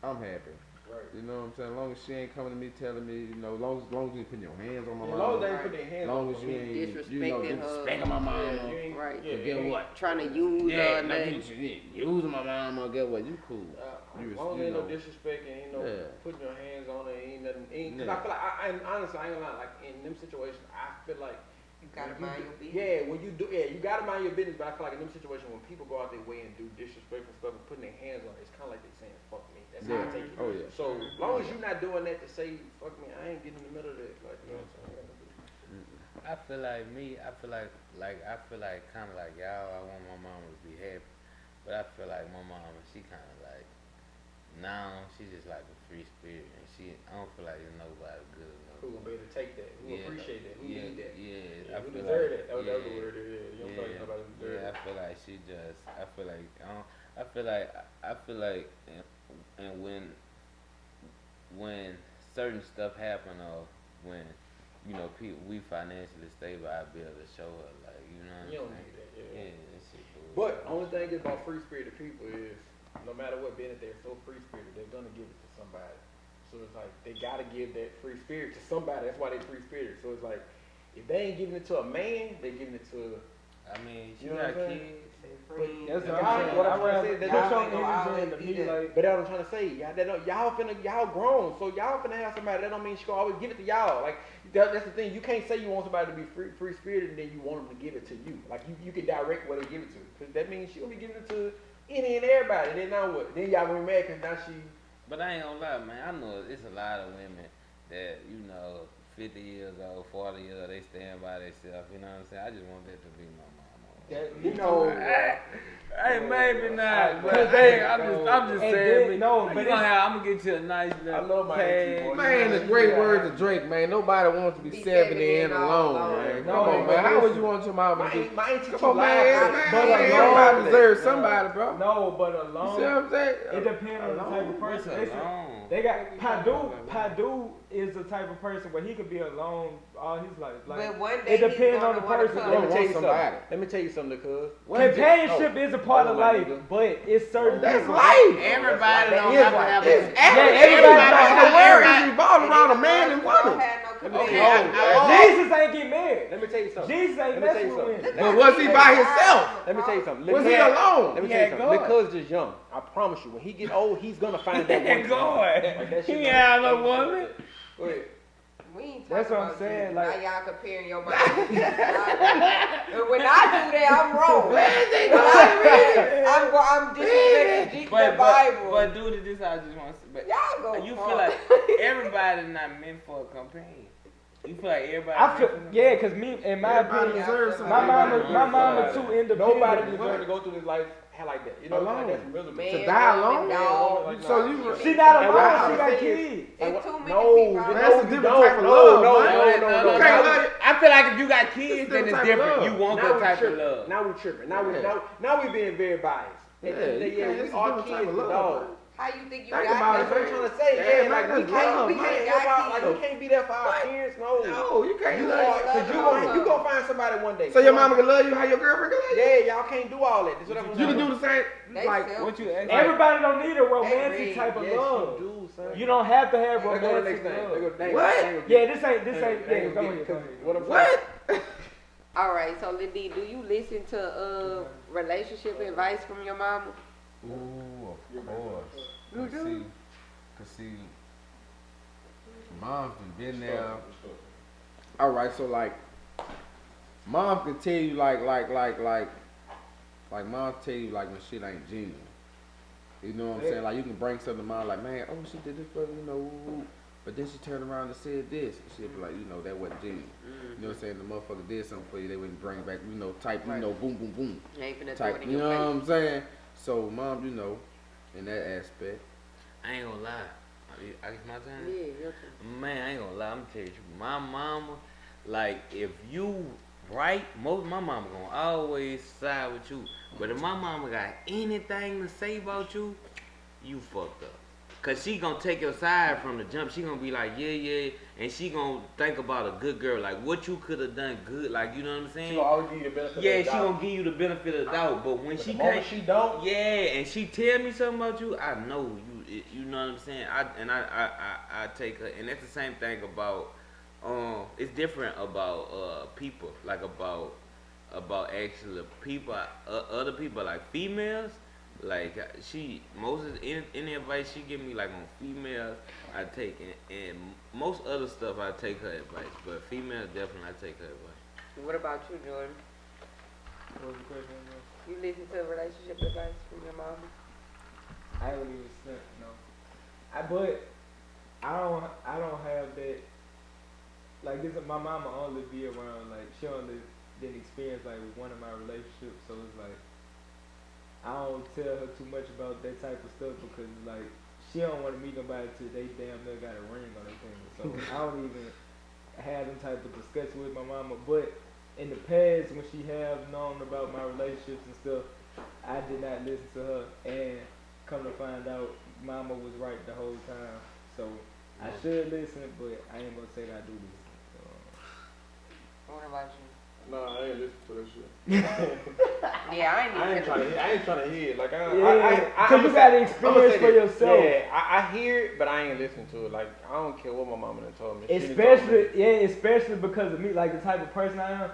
I'm happy. Right. You know what I'm saying? Long as she ain't coming to me telling me, you know, long as you ain't putting your hands on my As mom. long as they ain't put their hands Long on as me. you ain't, you know, Disrespecting her. disrespecting my mom. Yeah, you ain't, Right. Yeah, Get what? Trying to use her Yeah, or no, nothing. using my mom or get what? You cool. As You long as you ain't no know. disrespect and ain't no Yeah. putting your hands on it, ain't nothing. Cause Yeah. I feel like, I honestly, I ain't gonna lie, like in them situations, I feel like. You gotta when mind do- your business. Yeah, when you do, you gotta mind your business, but I feel like in them situations, when people go out their way and do disrespectful stuff and putting their hands on it, it's kind of like they saying, fuck me. That's how I Yeah. take it. Oh, yeah. So, as long as you're not doing that to say, fuck me, I ain't getting in the middle of that. Like, you know what I'm saying? I feel like me. I feel like kind of like y'all. I want my mama to be happy, but I feel like my mama, she kind of like now she just like a free spirit, and I don't feel like there's nobody good enough. Who gonna be able to take that? Who Yeah. appreciate that? Who Yeah, need that? yeah. Yeah, I who feel deserve like, that? That was the other yeah, word. Yeah, you don't feel like nobody deserve yeah, I that. feel like she just. I feel like and when certain stuff happen or when you know we financially stable, I be able to show her like you know what You I'm don't saying. need that. Yeah. Yeah, that shit cool. But only thing is about free spirited people is no matter what being they're so free spirited, they're gonna give it to somebody. So it's like they gotta give that free spirit to somebody. That's why they free spirited. So it's like if they ain't giving it to a man, they giving it to. I mean, she You know what got I'm saying? kids. That's what Y'all- I'm saying. what I'm I trying to rather say, that y'all don't ain't show gonna always to be me that. like. But that's what I'm trying to say. Y'all grown, so y'all finna have somebody. That don't mean she gonna always give it to y'all. Like that's the thing. You can't say you want somebody to be free spirited and then you want them to give it to you. Like you can direct where they give it to. Cause that means she gonna be giving it to any and everybody. Then now what? Then y'all gonna be mad cause now she. But I ain't gonna lie, man. I know it's a lot of women that, you know, 50 years old, 40 years old, they stand by themselves. You know what I'm saying? I just want that to be my mama. You know. Hey, maybe not. But Cause hey, I'm just and saying. then- no, but but I'm gonna get you a nice little I love my pad. auntie, boy. Man, the great words of Drake, man. Nobody wants to be 70 and alone, man. No, Come on, but man. How would listen. you want your mama to be? My auntie Come too on, man. loud. But Everybody deserves somebody, bro. No, but You see what alone. I'm saying? It depends on the type of What's person. Listen, alone? they got Padu is the type of person where he could be alone all his life. Like But one day it depends on the he's gonna person. wanna Let me tell you want something. somebody. Let me tell you something, cuz. Companionship is a part of Oh, my life, nigga. but it's certain. That's people. life. Everybody That don't is have to life. have It's a. everybody. The world is revolving around a man and Don't woman. have no Okay, companionship. Jesus ain't get married. Let me tell you something. Jesus ain't Let me tell messing you with something. women. But was he by himself? Let me tell you something. Was Lil' he Cuz- alone? Let me He tell you had something. God. Lil' Cuz just young. I promise you, when he get old, he's gonna find that one. God. Like that shit He gonna- had no woman. Go ahead. We ain't That's talking what I'm about saying, you. like- now y'all comparing your body. And when I do that, I'm wrong. When I read, I'm disrespecting the Bible. But dude, this I just want to say. But y'all go you far. feel like everybody not meant for a companion. You feel like everybody? I feel cause me, in my Everybody opinion, deserves some. my mama Everybody. too independent. Nobody deserves to go through this life like that. You know, Alone. like that's miserable. Man, To die woman, alone? dog. Like, So you Shit. She not And alone. wow, She the got thing is- kids. It's too many No, people. no, That's a you different don't. type of No, love, no, man. no, You no, can't no. love I feel like if you got kids, It's then different it's type of different. love. You want Now that we type of tripping. love. Now we tripping. Now Yeah. we being very biased. At the end of the day, Yeah, yeah, it's we a our different type kids, of the love, dog. man. How you think you Think got about That's it, what I'm here? trying to say. Yeah, Yeah, man, like we that's can't, love, we man. can't help out. Like we can't be there for our parents. No, No, you can't You love are, you. cause you gonna find somebody one day. So your mama can love you how your girlfriend can love you? Yeah, y'all can't do all that. That's what I'm You can saying. do the same, They like, self- What you ask? Everybody don't need a romantic Hey, type of Yes, love. you do, son. You don't have to have Let's go to the next romantic thing. Let's go love. to the next What? thing. Yeah, this ain't. Yeah, go ahead. Go ahead. What I'm what? All right, so Lindy, do you listen to relationship advice from your mama? Ooh, of course. You do? Cause see, mom's been there. All right, so like, mom can tell you like mom tell you like when shit ain't genuine. You know what I'm saying? Like you can bring something to mind like, man, oh she did this for me, you know, but then she turned around and said this. She'd be like, you know, that wasn't genuine. You know what I'm saying? The motherfucker did something for you, they wouldn't bring back, you know, type, you know, boom, boom, boom, You ain't finna throw type. it in You know your what face. I'm saying? So mom, you know, in that aspect. I ain't gonna lie. I guess my turn. Yeah, your turn. Man, I ain't gonna lie. I'm tell you, my mama, like if you right, most my mama gonna always side with you. But if my mama got anything to say about you, you fucked up. Cause she gonna take your side from the jump. She gonna be like, yeah, and she gonna think about a good girl, like what you could have done good, like you know what I'm saying? She gonna always give you the benefit. Yeah, of she the doubt. gonna give you the benefit of the doubt. But when But she the moment can't, she don't, yeah, and she tell me something about you, I know you. You know what I'm saying? I take her, and that's the same thing about. It's different about people, like about actually people, other people like females. Like most of any advice she give me, like on females, I take it, and most other stuff I take her advice, but females definitely I take her advice. What about you, Jordan? What was the question? You listen to relationship advice from your mama? I don't even snap, no. But I don't have that. Like this, my mama only be around. Like she only didn't experience like one of my relationships, so it's like I don't tell her too much about that type of stuff because like she don't want to meet nobody till they damn near got a ring on their finger. So I don't even have them type of discussion with my mama. But in the past, when she have known about my relationships and stuff, I did not listen to her. And come to find out, mama was right the whole time. So I should listen, but I ain't gonna say that I do listen. So. What about you? no, I ain't listen to that shit. Yeah, I I ain't ain't trying even. to. I ain't trying to hear it. Like I, Yeah, I cause you gotta experience for yourself. Yeah, I hear it, but I ain't listen to it. Like I don't care what my mama done told me. She done told Especially, me. especially because of me, like the type of person I am.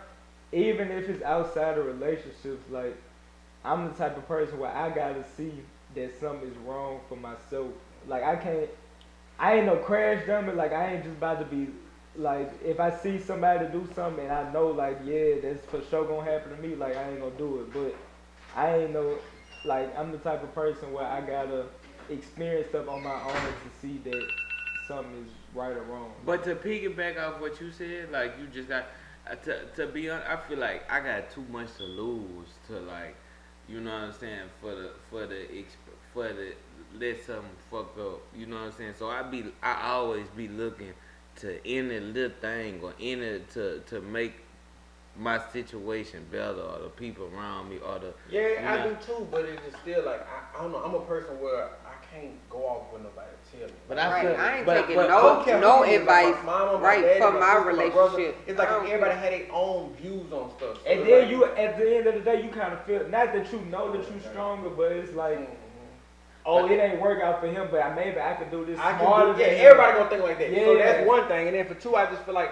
Even if it's outside of relationships, like I'm the type of person where I gotta see that something is wrong for myself. Like I ain't no crash dummy. Like I ain't just about to be, like if I see somebody do something and I know like yeah that's for sure gonna happen to me, like I ain't gonna do it. But I ain't no, like I'm the type of person where I gotta experience stuff on my own to see that something is right or wrong. But to piggyback off what you said, like you just got to be honest, I feel like I got too much to lose to like, you know what I'm saying, for the let something fuck up, you know what I'm saying. So I always be looking to any little thing or any to make my situation better or the people around me or the Yeah, I do too, but it's just still like I don't know. I'm a person where I can't go off with nobody tell me. But Right, feel, I ain't but- taking but- I don't no care no who it is, like advice my mama, right daddy, from my sister, brother. relationship. It's like I don't everybody care. had their own views on stuff. So And it's then like, you, at the end of the day, you kind of feel, not that you know that you're stronger, but it's like, oh, it ain't work out for him, but maybe I could do this I smarter can do, yeah, than him. everybody gonna think like that. So Yeah. that's one thing. And then for two, I just feel like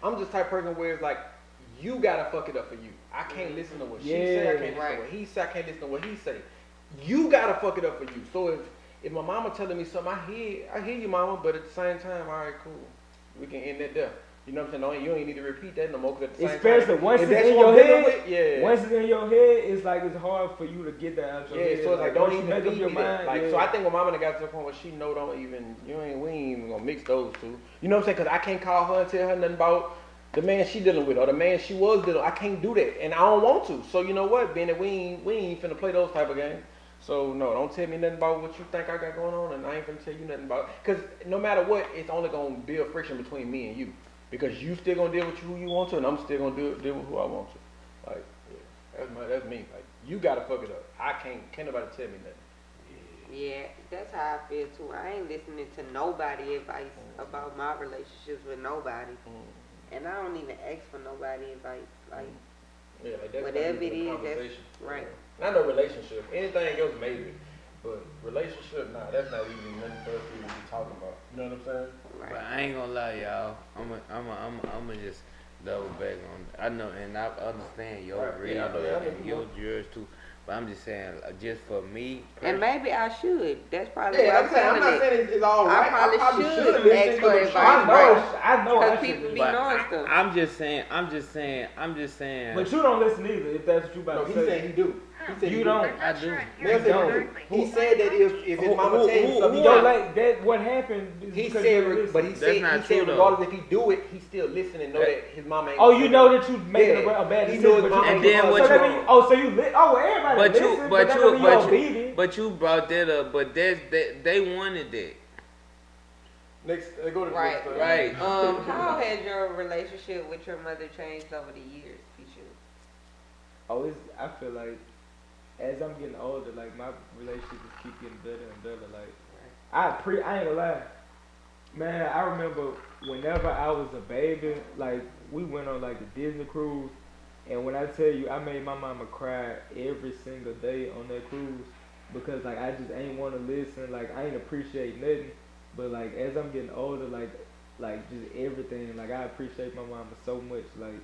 I'm just the type of person where it's like you gotta fuck it up for you. I can't listen to what she say. I can't listen Right. to what he say. I can't listen to what he say. You gotta fuck it up for you. So if my mama telling me something, I hear you, mama. But at the same time, all right, cool. We can end it there. You know what I'm saying? No, you ain't need to repeat that no more. Cause at the same Especially time, once if it's that's in what your I'm dealing head, with, yeah. once it's in your head, it's like it's hard for you to get that out your head. Yeah, so it's like don't once even you make up feed your me that. mind. Like, yeah. so I think when mama done got to the point where she know don't even, we ain't even gonna mix those two. You know what I'm saying? Cause I can't call her and tell her nothing about the man she dealing with or the man she was dealing with. I can't do that, and I don't want to. So you know what? Being that we ain't finna play those type of games. So no, don't tell me nothing about what you think I got going on, and I ain't finna tell you nothing about. Cause no matter what, it's only gonna build friction between me and you. Because you still gonna deal with who you want to, and I'm still gonna deal with who I want to. Like, yeah, that's me. Like, you gotta fuck it up. I can't nobody tell me nothing. Yeah, that's how I feel too. I ain't listening to nobody advice about my relationships with nobody. And I don't even ask for nobody advice. Like, Yeah, like that's whatever not even it a is, that's conversation. right. Not no relationship. Anything else maybe. But relationship, nah, that's not even nothing for us to even be talking about. You know what I'm saying? But Right. I ain't gonna lie, y'all. I'm just double back on. I know, and I understand your Right, real yeah, I know and you your yours too. But I'm just saying, just for me. And maybe I should. That's probably Yeah, what I'm saying, I'm not telling it. saying it's all I right. probably should listen, ask for but I'm advice. trying to- I know. Because I people should. be But knowing stuff. I'm just saying. But you don't listen either. If that's what you No, about he to say. said he do. He said You he don't. I do. Mel said he do. He said that if his mama Who- tell him who- something, he who- Yo, don't. like that. What happened? Is He because said, you don't but he listen. That's said, not he said true, though. regardless if he do it, he still listen and know that his mama ain't. Oh, gonna you say know nothing. that you making Yeah. a bad He decision. knows but mama you- And then ain't what gonna so you- that mean, oh, so you everybody But listen, you, but but that you, don't mean you're but you, obedient. but you brought that up. But they wanted that. Next, go to the Right. next thing. Right. How has your relationship with your mother changed over the years, Pichu? Oh, I feel like as I'm getting older, like my relationships keep getting better and better. Like I ain't gonna lie, man. I remember whenever I was a baby, like we went on like the Disney cruise, and when I tell you, I made my mama cry every single day on that cruise because like I just ain't want to listen, like I ain't appreciate nothing. But like as I'm getting older, like just everything, like I appreciate my mama so much, like.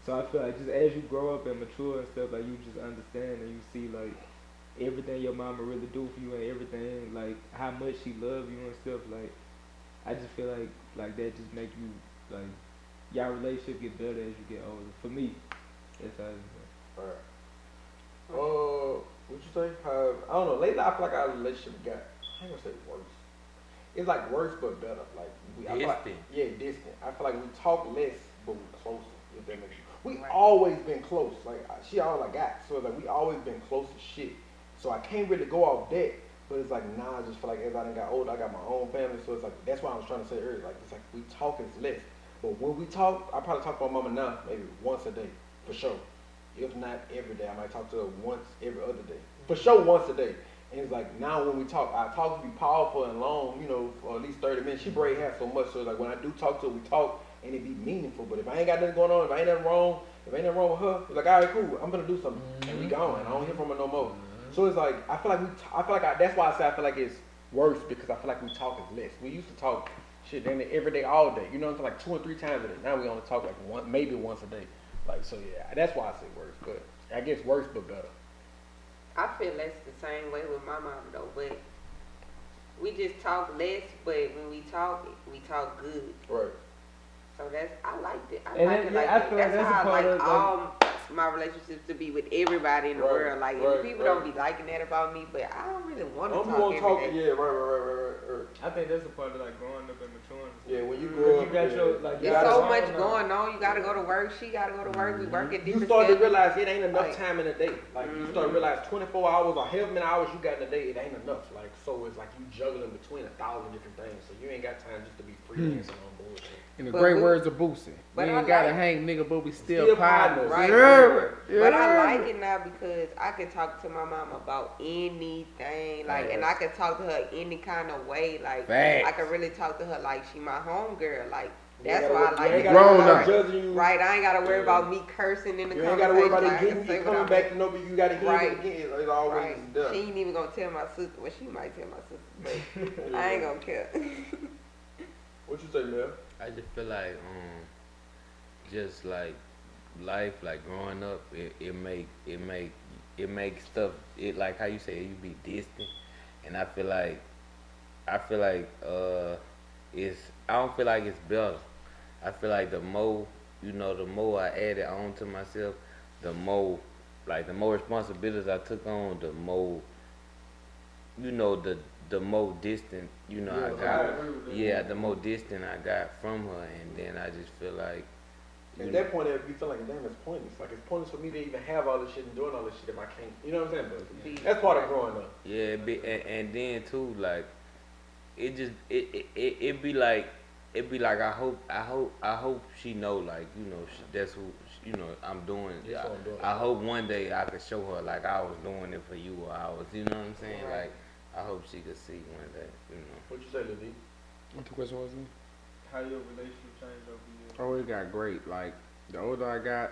So I feel like just as you grow up and mature and stuff, like you just understand and you see like everything your mama really do for you and everything, like how much she love you and stuff. Like I just feel like that just make you like y'all relationship get better as you get older. For me, that's how it's Alright. What you say? I don't know. Lately, I feel like our relationship got. I ain't gonna say worse. It's like worse but better. Like I feel like, Distant. yeah, distant. I feel like we talk less, but we're closer. If that makes sense. We Right. always been close. Like she all I got. So like we always been close as shit. So I can't really go off that. But it's like I just feel like as I done got older, I got my own family. So it's like that's why I was trying to say earlier. Like it's like we talk is less. But when we talk, I probably talk to my mama now maybe once a day for sure. If not every day, I might talk to her once every other day. For sure, once a day. And it's like now when we talk, our talk be powerful and long, for at least 30 minutes. She braid hair so much, so it's like when I do talk to her, we talk and it be meaningful. But if I ain't got nothing going on, if ain't nothing wrong with her, it's like, all right, cool, I'm gonna do something, and we gone. I don't hear from her no more. So it's like I feel like that's why I say I feel like it's worse because I feel like we talk is less. We used to talk shit damn near every day, all day. You know what I'm saying? Like 2 or 3 times a day. Now we only talk like maybe once a day. Like so, yeah. That's why I say worse, but I guess worse but better. I feel that's the same way with my mom though, but we just talk less, but when we talk good. Right. So I liked it. I And like it- it yeah, like I that. feel like That's that's a how I part like of, like- all my relationships to be with everybody in the Right, world. Like right, people right. don't be liking that about me, but I don't really want to I'm talk gonna talk. every day. Yeah, right. I think that's a part of like growing up and maturing. Yeah, when you Because grow you up, got yeah. your like You There's gotta- so your much own, going on. You gotta go to work. She gotta go to work. We work at You different start to schedules. realize it ain't enough Like- time in a day. Like you start to realize 24 hours or however many hours you got in a day, it ain't enough. Like so, it's like you juggling between 1,000 different things. So you ain't got time just to be freelancing on bullshit. In the But great we- words of Boosie, we but I ain't gotta like- hang nigga, but we still Still partners. partners. Right. Yeah, But I yeah. like it now because I can talk to my mom about anything, like, and I Yes. can talk to her any kind of way, like, Facts. I can really talk to her like she my homegirl, like, You ain't that's gotta why I worry- like you ain't it. gotta worry Grown about up. judging you. Right, I ain't gotta worry Yeah. about me cursing in the You ain't conversation. gotta worry about I it can getting say you what coming I back want. to know you gotta hear Right. it again. It's always Right. done. She ain't even gonna tell my sister. Well, she might tell my sister, but I ain't gonna care. What you say, Mel? I just feel like just like life, like growing up, it make stuff, it like how you say you be distant, and I feel like it's, I don't feel like it's better. I feel like the more, the more I added on to myself, the more, like the more responsibilities I took on, the more, the more distant, I I got. agree with that. Yeah, the more distant I got from her, and then I just feel like, At that point, you feel like, damn, it's pointless. Like, it's pointless for me to even have all this shit and doing all this shit if I can't. You know what I'm saying? But that's part of growing up. yeah, and then too, like, it just, it be like, I hope she know, like, that's who, I'm doing. That's what I'm doing. I hope one day I could show her, like, I was doing it for you, or I was, you know what I'm saying? Right. Like, I hope she could see one day, What you say, Lil D? What the question was? How your relationship changed over the years? Oh, it got great. Like the older I got,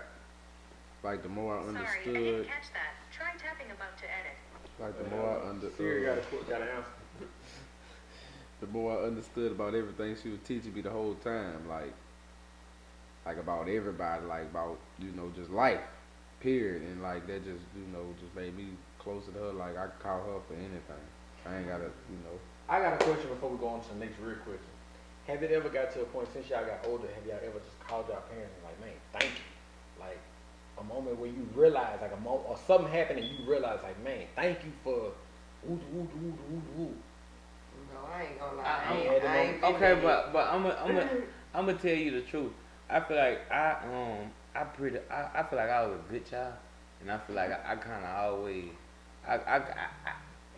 like the more I Sorry, I understood. didn't catch that. Try tapping about to edit. Like the more I Siri got an answer. the more I understood about everything she was teaching me the whole time, like about everybody, like about just life, period, and like that just just made me closer to her. Like I could call her for anything. I ain't gotta I got a question before we go on to the next real question. Have it ever got to a point since y'all got older, have y'all ever just called y'all parents and like, man, thank you? Like a moment where you realize, like a moment, or something happened and you realize, like, man, thank you for woo. No, I ain't gonna lie. I I ain't been okay, there. but I'm gonna tell you the truth. I feel like I feel like I was a good child, and I feel like I kind of always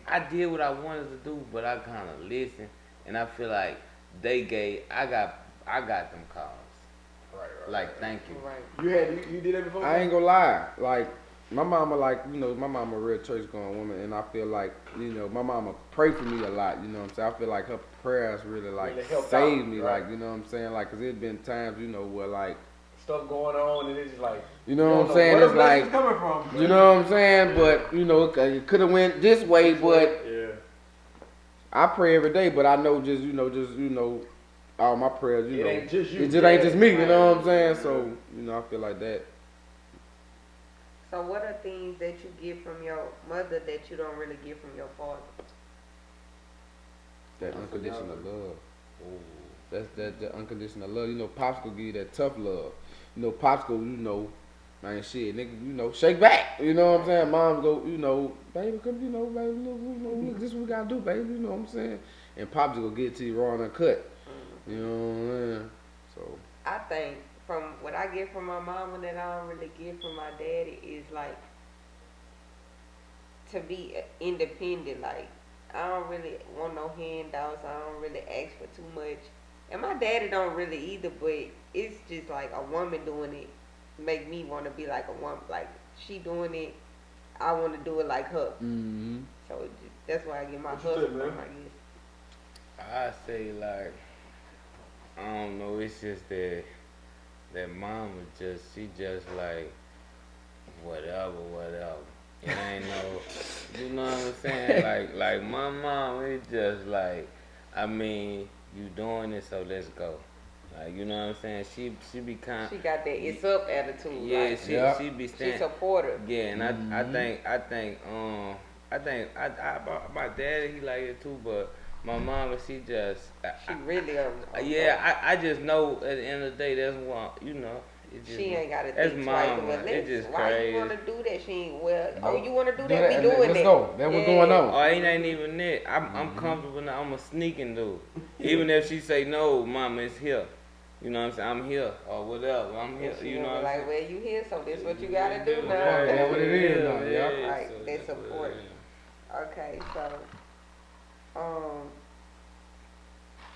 I did what I wanted to do, but I kind of listened, and I feel like I got them calls. Right. Like, thank you. Right. You did that before? I ain't gonna lie. Like my mama, my mama a real church going woman, and I feel like my mama pray for me a lot. You know what I'm saying? I feel like her prayers really Really helped saved out, me. right. Like you know what I'm saying? Like, cause it been times where like. Stuff going on and it's just like You know what I'm saying? Where It's the blessings like, coming from? you know what I'm saying? But, it could have went this way, but Yeah. I pray every day, but I know all my prayers, It ain't just you. it just ain't just me, you know what I'm saying? Yeah. So, I feel like that. So what are things that you get from your mother that you don't really get from your father? That unconditional love. That's that unconditional love. Pops gonna give you that tough love. Pops go, man, shit, nigga, shake back. You know what I'm saying? Mom go, baby, come, baby, look, this what we gotta do, baby. You know what I'm saying? And Pops gonna get it to you raw and uncut. You know what I'm saying? So. I think from what I get from my mama that I don't really get from my daddy is like to be independent. Like I don't really want no handouts. I don't really ask for too much. And my daddy don't really either, but it's just like a woman doing it make me want to be like a woman. Like she doing it, I want to do it like her. Mm-hmm. So that's why I get my What you husband say, from, man? I guess. I say, like, I don't know, it's just that mama she just like whatever. It ain't no, you know what I'm saying? Like my mom, it's just like, I mean, you doing it, so let's go. Like, you know what I'm saying? She be kind. She got that it's up attitude. Yeah, like, she be she's standing. supportive. Yeah, and I think my daddy he like it too, but my mama she just She really yeah, I just know at the end of the day that's what it just, she ain't gotta that's think twice. mama. Well, It's just why crazy. you wanna do that? She ain't well. No. Oh, you wanna do Do that? that We and doing let's that. go. That's what's going on. Oh, it ain't even that. I'm comfortable now. I'm a sneaking dude. Even if she say no, mama, it's here. You know what I'm saying? I'm here or whatever. I'm here. She You know gonna what be I'm like, saying? well, you here, so this what you gotta do now. That's what it is now, yeah. Right, so they that's what it support. is. Okay, so,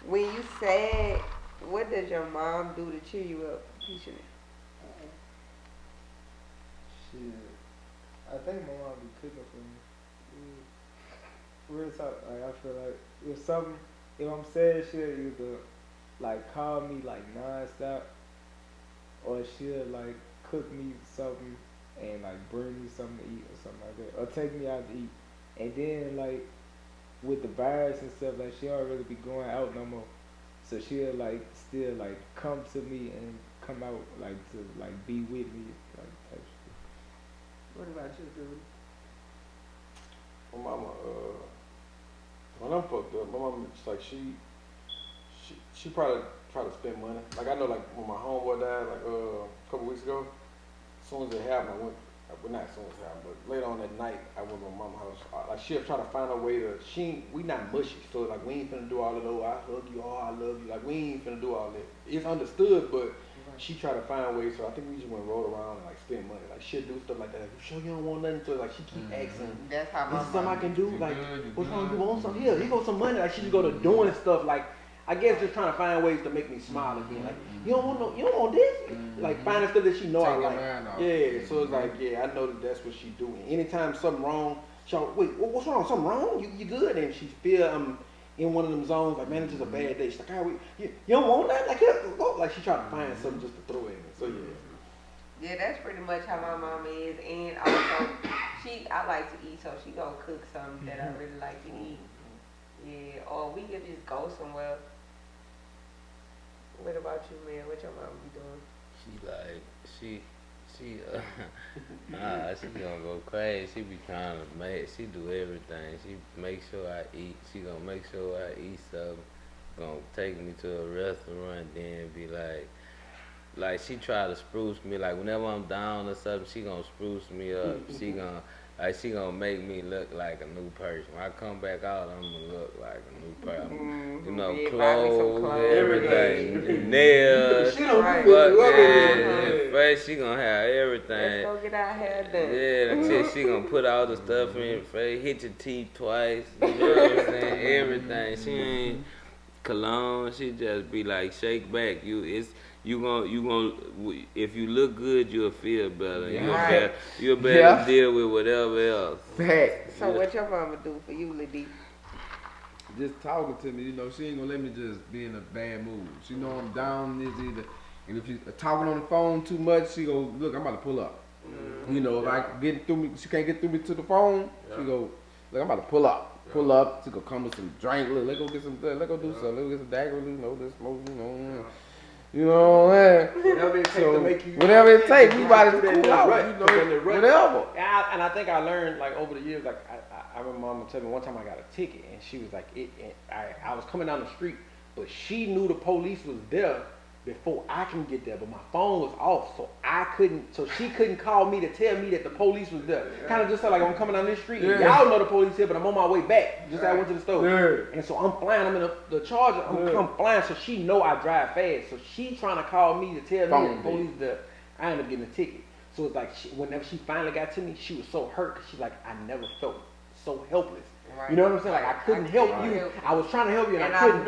when you sad, what does your mom do to cheer you up? Keisha? Shit. I think my mom be cooking for me. Real talk, like I feel like if I'm sad, she'll either like call me like nonstop, or she'll like cook me something and like bring me something to eat or something like that, or take me out to eat. And then like with the virus and stuff, like she don't really be going out no more, so she'll like still like come to me and come out like to like be with me like type shit. What about you, dude? My mama, when I'm fucked up, my mama just like she probably try to spend money. Like I know, like when my homeboy died, like a couple weeks ago. As soon as it happened, I went. Well, not as soon as it happened, but later on that night, I went to my mama's house. Like she'll try to find a way to. We not mushy, so like we ain't finna do all of those. I hug you, oh I love you. Like we ain't finna do all that. It's understood, but she try to find ways. So I think we just went roll around and like spend money. Like she'll do stuff like that. Like, you sure you don't want nothing? So like she keep asking. That's how This my is something I mom. can do. Like what's wrong? You want some? Here go some money. Like she just go to doing stuff like. I guess just trying to find ways to make me smile again. Like you don't want this. Like finding stuff that she know I like. Yeah, so it's like I know that's what she doing. Anytime something wrong, she'll wait. What's wrong? Something wrong? You good? And she feel I'm in one of them zones. Like man, it's just a bad day. She's like, you don't want that? Like here, go. Like she try to find something just to throw in. So yeah. Yeah, that's pretty much how my mama is, and also I like to eat, so she gonna cook something that I really like to eat. Yeah, or we could just go somewhere. What about you, man? What your mama be doing? She gonna go crazy. She be trying to she do everything. She make sure I eat. She gonna make sure I eat something. Gonna take me to a restaurant, then be like she try to spruce me. Like whenever I'm down or something, she gonna spruce me up. She gonna make me look like a new person. When I come back out, I'm gonna look like a new person. You know, Yeah, buy me some clothes, everything, nails. Right. First she gonna have everything. Let's go get our hair done. Yeah, until she gonna put all the stuff in your face, hit your teeth twice. You know what I'm saying? Everything. She ain't cologne. She just be like, shake back. You gonna if you look good, you'll feel better. You'll better deal with whatever else. Fact. So what your mama do for you, Liddy? Just talking to me, she ain't gonna let me just be in a bad mood. She know I'm down this either. And if you talking on the phone too much, she go, look, I'm about to pull up. If I get through me, she can't get through me to the phone, she go, look, I'm about to pull up. Pull up, she gonna come with some drink, look, let's go get some, let's go do something, let's go get some dagger, this smoke, You know what I'm saying? Whatever it takes to make you. Whatever it takes, we about to cool out. Whatever. And I think I learned like over the years, like I remember mama telling me one time I got a ticket and she was like, I was coming down the street, but she knew the police was there before I can get there, but my phone was off, so she couldn't call me to tell me that the police was there. Kind of just like I'm coming down this street, and y'all know the police here, but I'm on my way back. Just I went to the store, and so I'm flying. I'm in the Charger. I'm flying, so she know I drive fast. So she trying to call me to tell me that the police there. I ended up getting a ticket. So it's like whenever she finally got to me, she was so hurt because she's like, I never felt so helpless. Right. You know what I'm saying? Like I couldn't help you. I was trying to help you and I couldn't. I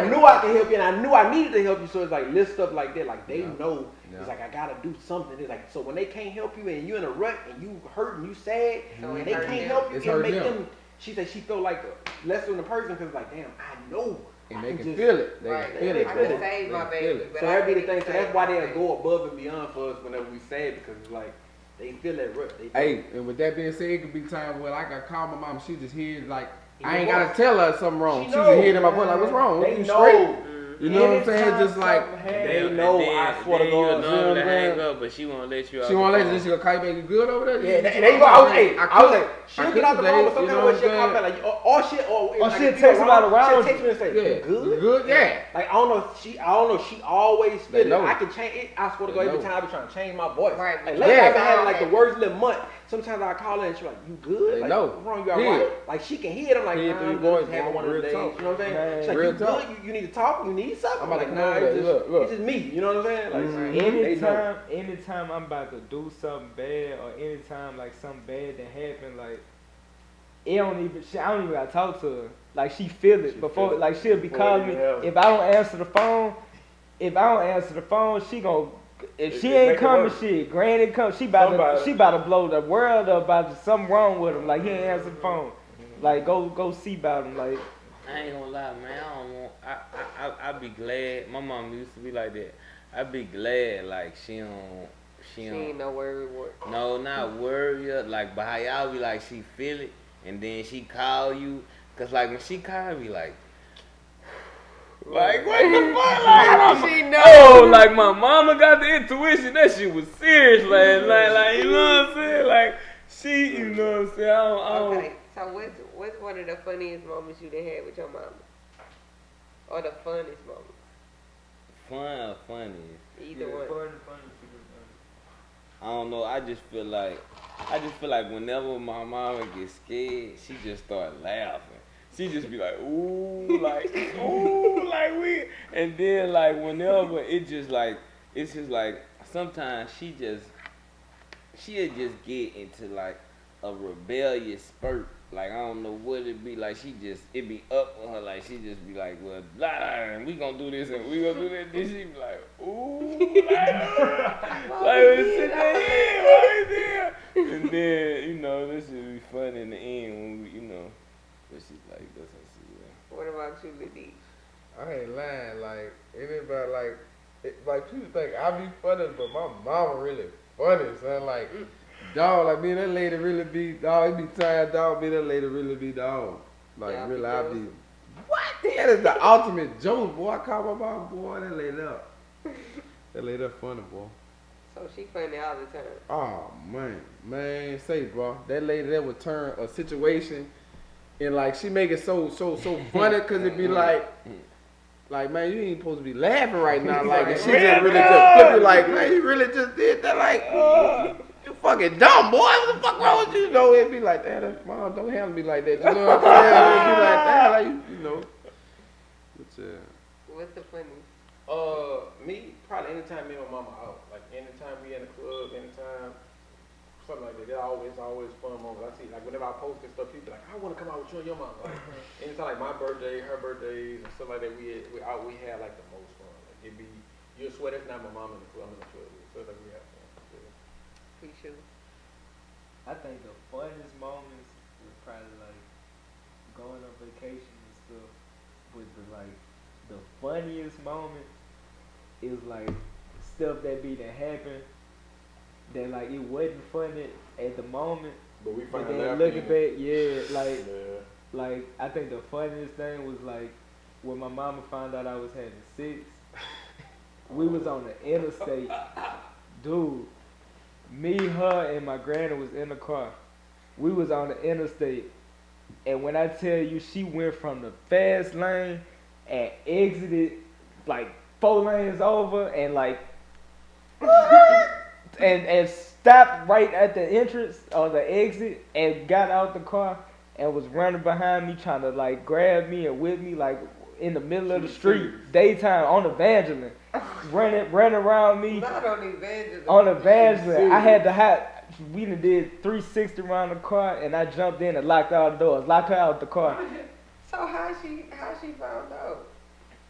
knew I could help you and I knew I needed to help you. So it's like little stuff like that. Like they know. It's like I gotta do something. It's like so when they can't help you and you in a rut and you hurt and you sad and they can't help you, it make them. She said she felt like less than a person because like damn, I know. And they can feel it. They can feel it. I can save my baby. So that be the thing. So that's why they'll go above and beyond for us whenever we sad because it's like. They feel that rut. Hey, and with that being said, it could be times where I got call my mom. She just hears like I ain't gotta tell her something wrong. She just hear it in my voice like, what's wrong? They you know. Straight? You know what I'm saying? Just like they know. I swear to God. You'll hang up, but she won't let you out. She won't let you. She gonna call you back. You good over there? Yeah, there you go. I was like, she'll get out the phone with some kind of way. She'll call back like, or she'll text somebody around. She'll text me and say, "You good? Good? Yeah." Like I don't know. She always feel it. I can change it. I swear to God, every time I be trying to change my voice. Right. Like lately I've been having like the worst little month. Sometimes I call her and she's like, "You good? Like, what's wrong? You alright?" Like she can hear it. I'm like, I'm just having one of those days. You know what I'm saying? She's like, "You good? You need to talk. You need something." I'm like, "Nah, it's just me." You know what I'm saying? Like anytime I'm about to do something bad or anytime like something bad that happened, like I don't even gotta talk to her. Like she feel it before. Like she'll be calling me. If I don't answer the phone, she gon' if she ain't coming, shit. Granny come. She about to blow the world up about something wrong with him. Like he ain't answer the phone. Like go see about him. Like I ain't gonna lie, man. I don't want. I be glad. My mom used to be like that. I be glad like she ain't no worry. No, not worry. Like, but how y'all be like she feel it, and then she call you. Cause like when she call me, like what the fuck? Like she know. Oh, like my mama got the intuition that she was serious last night. Like you know what I'm saying? Like she, you know what I'm saying? I don't. Okay, so what's one of the funniest moments you done had with your mama, or the funniest moment? fun or funny? Either Yeah, one. funny. I don't know. I just feel like whenever my mama gets scared, she just start laughing. She just be like, ooh, like we. And then like whenever it's just like sometimes she'll just get into like a rebellious spurt. Like I don't know what it be like. It be up with her. Like she just be like, well, blah, and we gonna do this and we gonna do that. Then she be like, ooh, like we sit there, right there. And then this should be fun in the end when we. But she's like, that's how she is. What about you, Liddy? I ain't lying. Like anybody, like people think I be funny, but my mama really funny, son. Like, dog, like me and that lady really be dog. It be time, dog. Me and that lady really be dog. Like Yeah, really, I be. What? That is the ultimate joke, boy. I call my mom, boy. That lady up. That lady up funny, boy. So she funny all the time. Oh man, say, bro. That lady that would turn a situation. And like she make it so funny cause it be like man, you ain't supposed to be laughing right now. Like and she just really just flip it like, man, you really just did that. Like you fucking dumb boy. What the fuck wrong with you? It'd be like that. Mom, don't handle me like that. You know what I'm saying? It'd be like that. Like you know. But What's the funniest? Me probably anytime me and my mama out. Like anytime we in the club, anytime. Something like that. They're always fun moments. I see, like, whenever I post this stuff, people like, I want to come out with you and your mom. Like, anytime, like, my birthday, her birthdays, and stuff like that, we had, like, the most fun. Like, you'll swear that's not my mom in the club, I'm in the club. So it's like, we have fun. Yeah. Pre-shoot. I think the funniest moments was probably like going on vacation and stuff. But the funniest moment is like stuff that be that happen. That like it wasn't funny at the moment, But we but find then out. looking back, like I think the funniest thing was like when my mama found out I was having sex. We was on the interstate, dude. Me, her, and my granny was in the car. We was on the interstate, and when I tell you, she went from the fast lane and exited like 4 lanes over, and like. And stopped right at the entrance or the exit and got out the car and was running behind me trying to like grab me and whip me like in the middle of the street, daytime on Evangeline, running around me. Not on Evangeline. On Evangeline, I had to hide. We done did 360 around the car and I jumped in and locked all the doors, locked her out the car. So how she found out?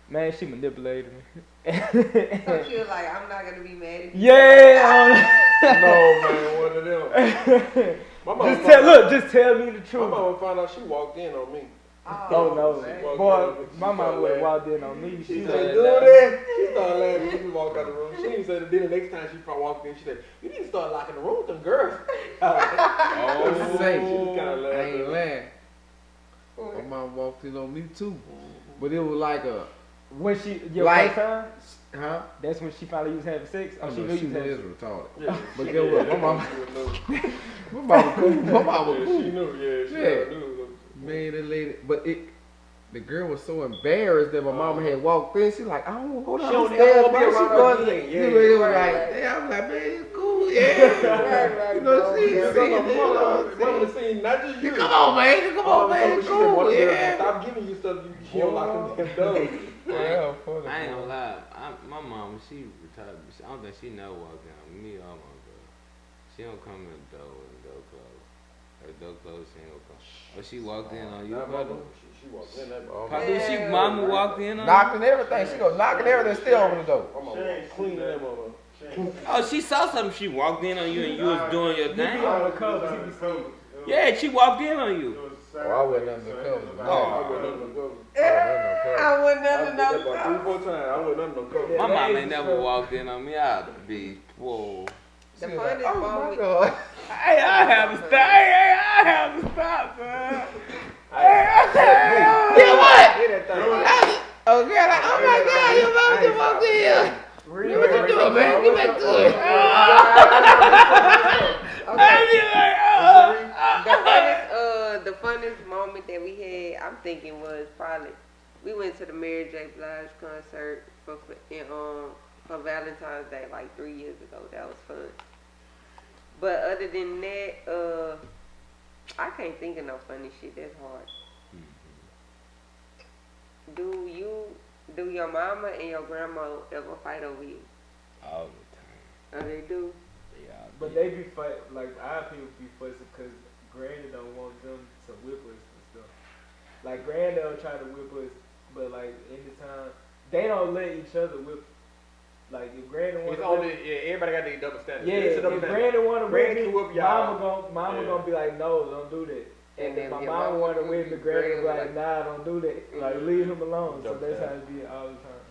Man, she manipulated me. So she was like, I'm not gonna be mad at you. Yeah. No, man, one of them. My mama Just tell me the My truth. mama found out she walked in on me. Oh no, boy, my mama would have walked in on me. She She said, was do that. She started laughing. She walked out the room. She didn't say that. Then the next time she walked in, she said, you need to start locking the room with them girls. Oh, She was kind of I laughing. ain't lying. My mom walked in on me too, but it was like a when she your Like- first time. huh? That's when she finally was having sex. Oh, she knew you was having sex. retarded. Yeah. But get what? My mama She cool. My mama knew. cool. She knew. Yeah, she Yeah. knew. Man, that lady, but the girl was so embarrassed that my mama had walked in. She like, I don't want to go She down don't the ever stairs. wanna be Man, she around going her to. again. Yeah, Yeah, it was right, like, right. damn, I'm like, man, it's cool. Yeah. Right, You know, she yeah. see it. You know what I'm Mama saying? seen not just you. Come on, man. Come on, man. She said, one Cool. of the girls Yeah. stop giving you stuff. She don't lock them damn doors. Yeah, funny. I ain't gonna lie. My mom, she retired. I don't think she never walked in on me or my girl. She don't come in the door when the door closed. Her door closed, she ain't gonna come. But she walked in on you, That brother. mama, she walked in that Padu, she mama walked in on you. Knocking everything. She go knocking everything still over the door. Clean that mama. Oh, she saw something. She walked in on you and you was doing your thing. on the covers, he be seeing. Yeah, she walked in on you. Oh, I wasn't under the covers. I went under the cover. I wouldn't I have did that no about 3-4 times. I went under the cover. My mom ain't never walked in on me. I'd be whoa. The She was like, funniest oh my moment. God. Hey, I have to stop. Hey, I have to stop, man. Yeah, what? Hear that thing. Oh, girl, like, oh my God, your mom just walked in here. What you doing, man? Get back to it. The funniest moment that we had, I'm thinking was probably we went to the Mary J. Blige concert for Valentine's Day like 3 years ago. That was fun. But other than that, I can't think of no funny shit. That's hard. Do your mama and your grandma ever fight over you? All the time. Oh, they do? They all But do. they be fight like our people be fussing because Granny don't want them to whip us and stuff. Like Granny will try to whip us, but like anytime they don't let each other whip. Like if Granny want It's to only everybody got their double standard. yeah, It's a if double standard. Granny want to whip Granny me, can whip y'all. mama Yeah. gonna be like, no, don't do that. And And if my then your mama mama want to gonna whip be me, Granny be Granny like, like- nah, don't do that. Like leave him alone. So Double that's how standard. it be all the time.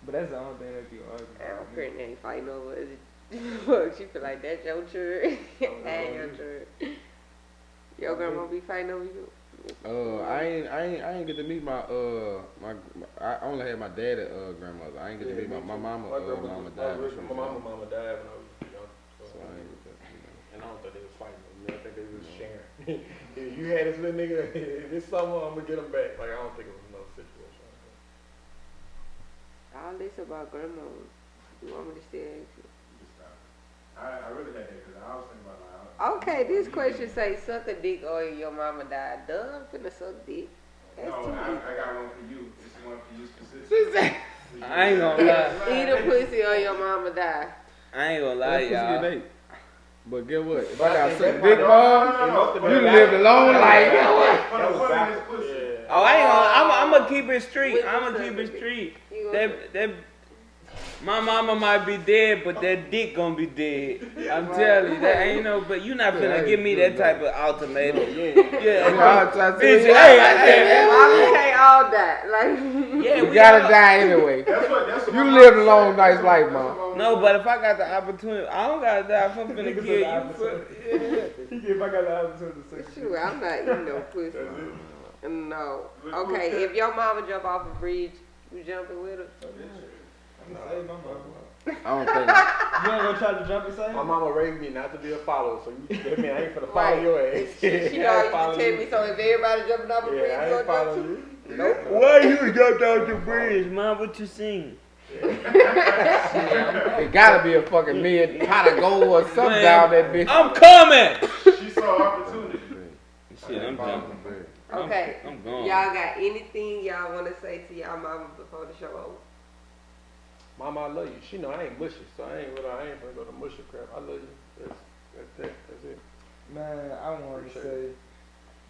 But that's the only thing that be arguing. Our about. Granny ain't fighting over us. Look, she feel like that's your turn. Oh, Ain't your turn. Your grandma be fighting over you? I ain't get to meet my I only had my dad at grandmother. I ain't get to meet my mama. Mama died. when she was My young. mama died when I was young. So I ain't get that. And I don't think they was fighting with me. I think they was sharing. If you had this little nigga this summer, I'm gonna get him back. Like I don't think it was no situation. All this about grandma. You want me to still ask you? Just stop. I really had that because I was thinking about like. Okay, this question say suck a dick or your mama died. Duh, I'm finna suck dick. That's No, too I deep. got one for you. This is one for you specifically. I ain't gonna lie. Eat a pussy or your mama die. I ain't gonna lie, y'all. But get what? If I got If such that big my mom, It must have you been lived a long life. That was What is backwards. pussy? Yeah. Oh, I ain't gonna. I'm gonna keep it street. Wait, I'm what's gonna up, keep it baby? street. You gonna That my mama might be dead, but that dick gonna be dead. I'm telling you, that ain't no. But you not finna give me that type of ultimatum. Yeah, bitch. Hey, mama can't all die. Like yeah, You we gotta all- die anyway. That's what You my lived a mom long, said. nice That's life, what mom. my mom No, said. but if I got the opportunity, I don't gotta die. If I'm finna Niggas kill the you, opposite. If I got the opportunity to say shoot, I'm not eating no pussy. No. Okay, if your mama jump off a bridge, you jumping with her? I'm gonna save my mama. I don't think. You ain't gonna try to jump and save My her? mama raised me not to be a follower, so that mean I ain't finna follow Right. your ass. She I ain't always following tell you. me, so if everybody jumping off a bridge, Yeah, I you ain't gonna jump following too? you. Nope. why you jumped out the bridge, mom? What you sing? It gotta be a fucking million pot of gold or something Man, down that bitch. I'm coming. She saw opportunity. Shit, I'm jumping. Okay. I'm gone. Y'all got anything y'all want to say to y'all mama before the show over? Mama, I love you. She know I ain't mushy, so I ain't gonna go to mushy crap. I love you. That's it. Man, I want to Appreciate say,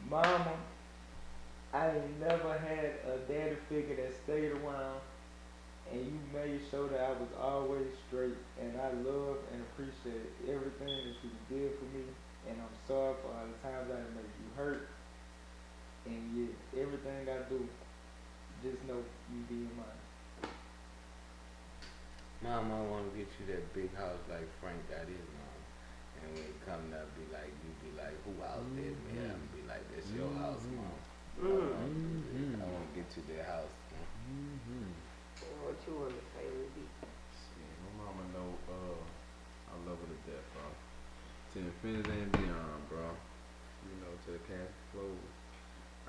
Mama, I ain't never had a daddy figure that stayed around, and you made sure that I was always straight, and I love and appreciate everything that you did for me, and I'm sorry for all the times I made you hurt, and yeah, everything I do, just know you being mine. Mom, I want to get you that big house like Frank got his mom. And when you come up, be like, you be like, who out there, man? I'm be like, that's your house, mom. I want to get you that house. What you want to say, Ruby? Shit, my mama know I love her to death, bro. To infinity and beyond, bro. You know, to the cash flow.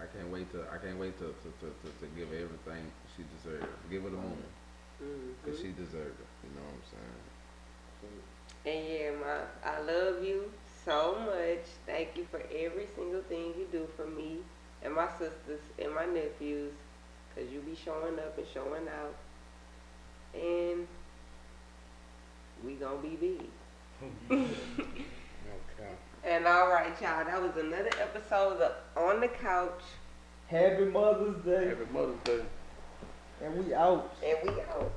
I can't wait to give her everything she deserves. Give her the moon. Cause she deserves it. You know what I'm saying? And yeah, I love you so much. Thank you for every single thing you do for me and my sisters and my nephews, cause you be showing up and showing out, and we gonna be big. Okay. And all right, y'all, that was another episode of On the Couch, Happy Mother's Day, Happy Mother's Day. and we out. and we out.